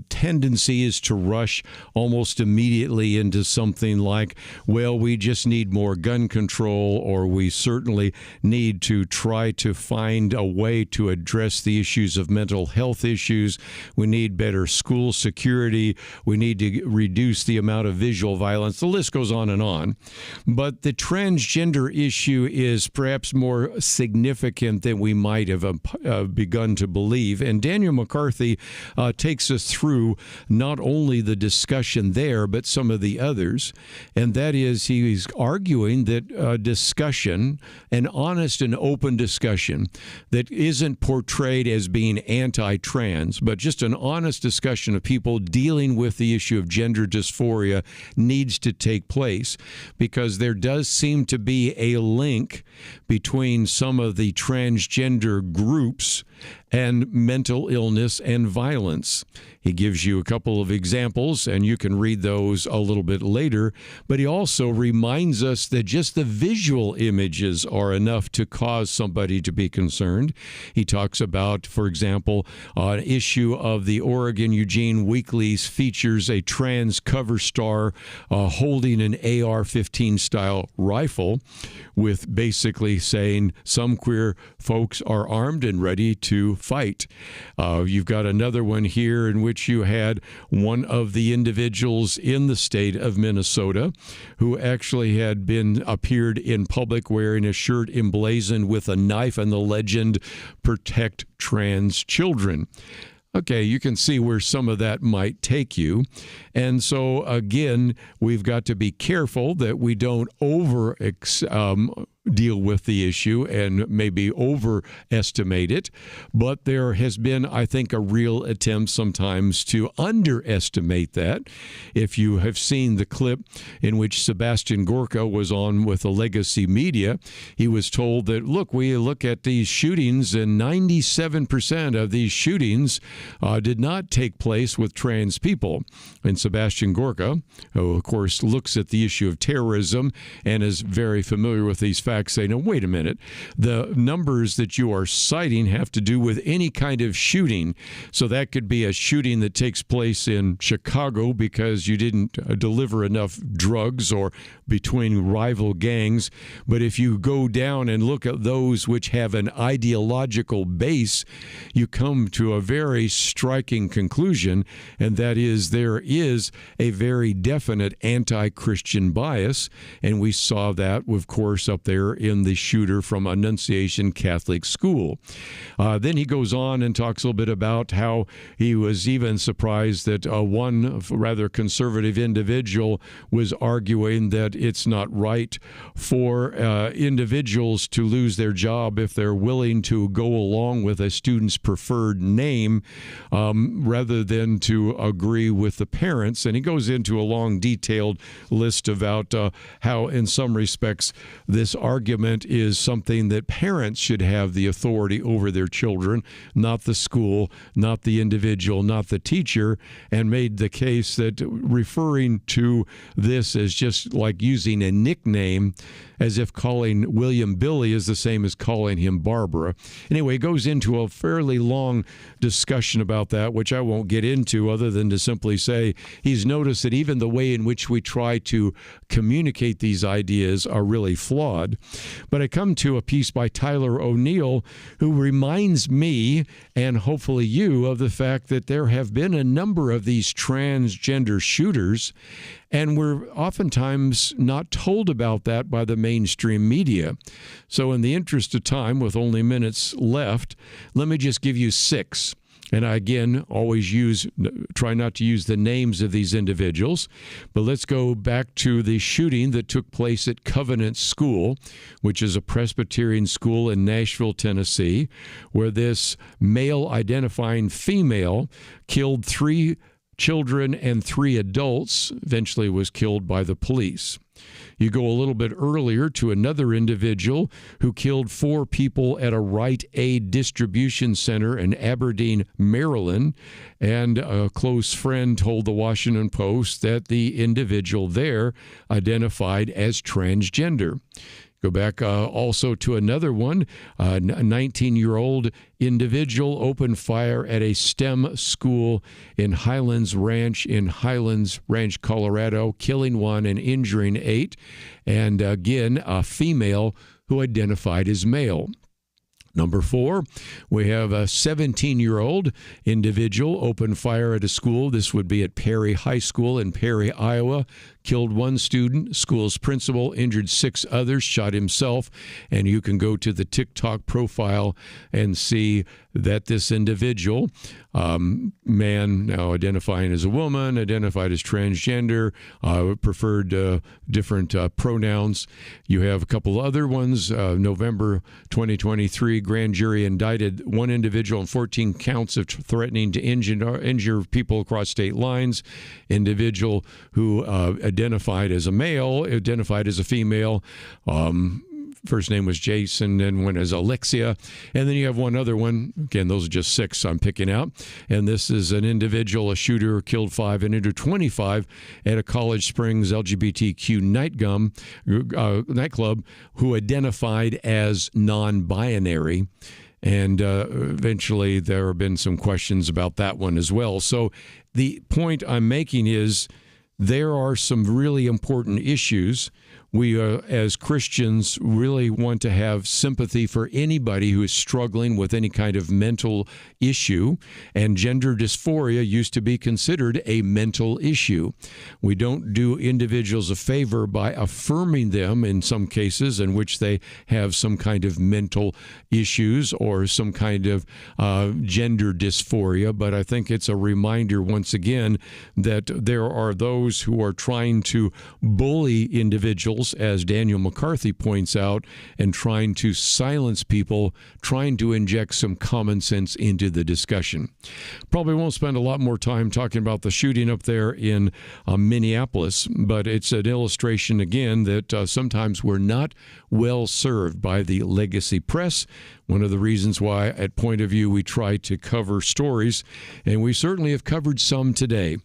tendency is to rush almost immediately into something like, well, we just need more gun control, or we certainly need to try to find a way to address the issues of mental health issues. We need better school security. We need to reduce the amount of visual violence. The list goes on and on. But the transgender issue is perhaps more significant than we might have begun to believe. And Daniel McCarthy takes us through not only the discussion there, but some of the others. And that is, he's arguing that discussion discussion, an honest and open discussion that isn't portrayed as being anti-trans, but just an honest discussion of people dealing with the issue of gender dysphoria needs to take place, because there does seem to be a link between some of the transgender groups and mental illness and violence. He gives you a couple of examples, and you can read those a little bit later, but he also reminds us that just the visual images are enough to cause somebody to be concerned. He talks about, for example, an issue of the Oregon Eugene Weekly's features a trans cover star holding an AR-15 style rifle, with basically saying some queer folks are armed and ready to fight. You've got another one here in which you had one of the individuals in the state of Minnesota who actually had appeared in public wearing a shirt emblazoned with a knife and the legend, "Protect Trans Children." Okay, you can see where some of that might take you. And so, again, we've got to be careful that we don't deal with the issue and maybe overestimate it. But there has been, I think, a real attempt sometimes to underestimate that. If you have seen the clip in which Sebastian Gorka was on with the Legacy Media, he was told that, look, we look at these shootings and 97% of these shootings did not take place with trans people. And Sebastian Gorka, who of course looks at the issue of terrorism and is very familiar with these facts, say, no, wait a minute. The numbers that you are citing have to do with any kind of shooting. So that could be a shooting that takes place in Chicago because you didn't deliver enough drugs or between rival gangs. But if you go down and look at those which have an ideological base, you come to a very striking conclusion, and that is there is a very definite anti-Christian bias. And we saw that, of course, up there in the shooter from Annunciation Catholic School. Then he goes on and talks a little bit about how he was even surprised that one rather conservative individual was arguing that it's not right for individuals to lose their job if they're willing to go along with a student's preferred name rather than to agree with the parents. And he goes into a long, detailed list about how, in some respects, this argument is something that parents should have the authority over their children, not the school, not the individual, not the teacher, and made the case that referring to this as just like using a nickname, as if calling William Billy is the same as calling him Barbara. Anyway, it goes into a fairly long discussion about that, which I won't get into other than to simply say he's noticed that even the way in which we try to communicate these ideas are really flawed. But I come to a piece by Tyler O'Neill who reminds me, and hopefully you, of the fact that there have been a number of these transgender shooters, and we're oftentimes not told about that by the mainstream media. So in the interest of time, with only minutes left, let me just give you 6. And I, again, always try not to use the names of these individuals. But let's go back to the shooting that took place at Covenant School, which is a Presbyterian school in Nashville, Tennessee, where this male-identifying female killed 3 children and 3 adults, eventually was killed by the police. You go a little bit earlier to another individual who killed 4 people at a Rite Aid distribution center in Aberdeen, Maryland, and a close friend told the Washington Post that the individual there identified as transgender. Go back also to another one. A 19-year-old individual opened fire at a STEM school in Highlands Ranch, Colorado, killing 1 and injuring 8. And again, a female who identified as male. Number 4, we have a 17-year-old individual opened fire at a school. This would be at Perry High School in Perry, Iowa. Killed 1 student, school's principal, injured 6 others, shot himself. And you can go to the TikTok profile and see that this individual, man now identifying as a woman, identified as transgender, preferred different pronouns. You have a couple other ones. November 2023, grand jury indicted 1 individual on 14 counts of threatening to injure people across state lines. Individual who identified as a male, identified as a female. First name was Jason, then went as Alexia. And then you have one other one. Again, those are just 6 I'm picking out. And this is an individual, a shooter, killed 5 and injured 25 at a College Springs LGBTQ nightclub who identified as non-binary. And eventually there have been some questions about that one as well. So the point I'm making is there are some really important issues. We, as Christians, really want to have sympathy for anybody who is struggling with any kind of mental issue, and gender dysphoria used to be considered a mental issue. We don't do individuals a favor by affirming them in some cases in which they have some kind of mental issues or some kind of gender dysphoria, but I think it's a reminder once again that there are those who are trying to bully individuals, as Daniel McCarthy points out, and trying to silence people, trying to inject some common sense into the discussion. Probably won't spend a lot more time talking about the shooting up there in Minneapolis, but it's an illustration again that sometimes we're not well served by the legacy press. One of the reasons why at Point of View we try to cover stories, and we certainly have covered some today,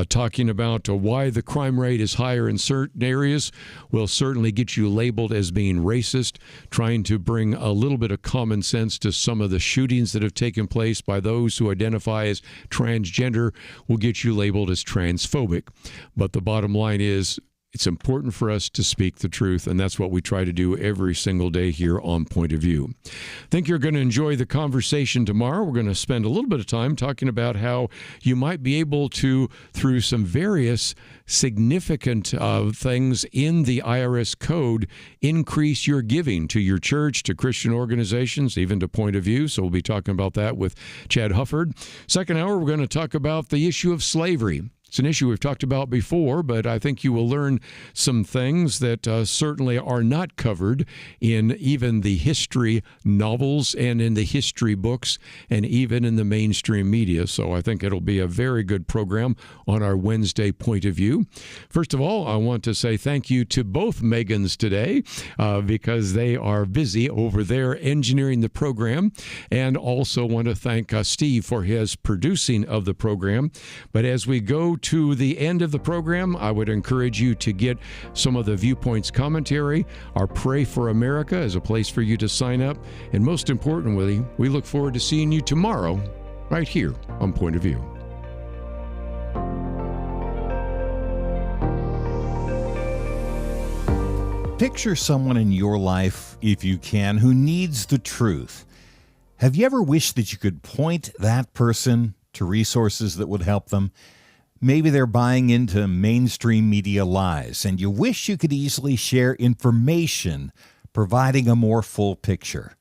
talking about why the crime rate is higher in certain areas will certainly get you labeled as being racist. Trying to bring a little bit of common sense to some of the shootings that have taken place by those who identify as transgender will get you labeled as transphobic. But the bottom line is, it's important for us to speak the truth, and that's what we try to do every single day here on Point of View. I think you're going to enjoy the conversation tomorrow. We're going to spend a little bit of time talking about how you might be able to, through some various significant things in the IRS code, increase your giving to your church, to Christian organizations, even to Point of View. So we'll be talking about that with Chad Hufford. Second hour, we're going to talk about the issue of slavery. It's an issue we've talked about before, but I think you will learn some things that certainly are not covered in even the history novels and in the history books and even in the mainstream media. So I think it'll be a very good program on our Wednesday Point of View. First of all, I want to say thank you to both Megans today because they are busy over there engineering the program, and also want to thank Steve for his producing of the program. But as we go to the end of the program, I would encourage you to get some of the Viewpoints commentary. Our Pray for America is a place for you to sign up. And most importantly, we look forward to seeing you tomorrow right here on Point of View. Picture someone in your life, if you can, who needs the truth. Have you ever wished that you could point that person to resources that would help them? Maybe they're buying into mainstream media lies, and you wish you could easily share information providing a more full picture.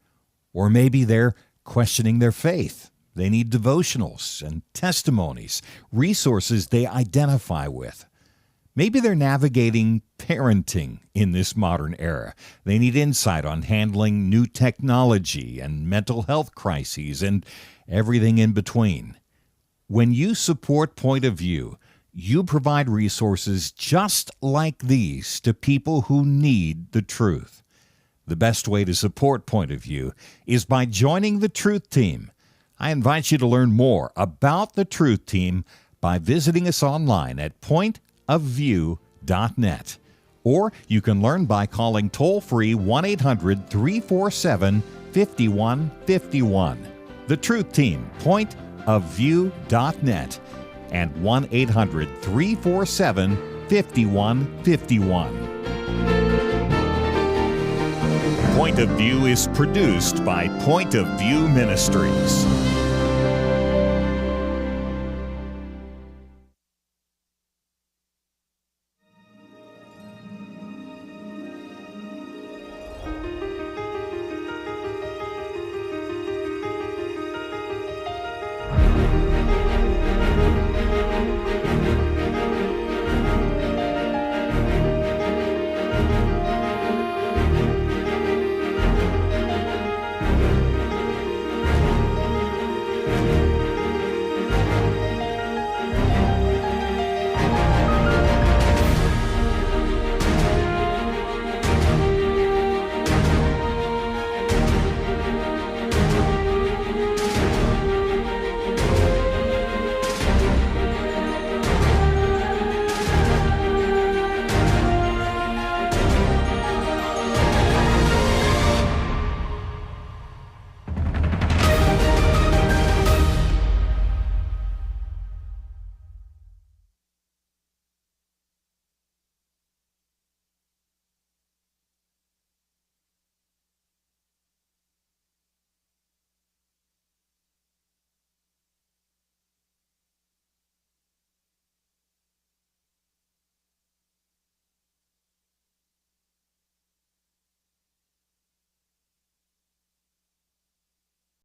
Or maybe they're questioning their faith. They need devotionals and testimonies, resources they identify with. Maybe they're navigating parenting in this modern era. They need insight on handling new technology and mental health crises and everything in between. When you support Point of View, you provide resources just like these to people who need the truth. The best way to support Point of View is by joining the Truth Team. I invite you to learn more about the Truth Team by visiting us online at pointofview.net. Or you can learn by calling toll-free 1-800-347-5151. The Truth Team, pointofview.net, and 1-800-347-5151. Point of View is produced by Point of View Ministries.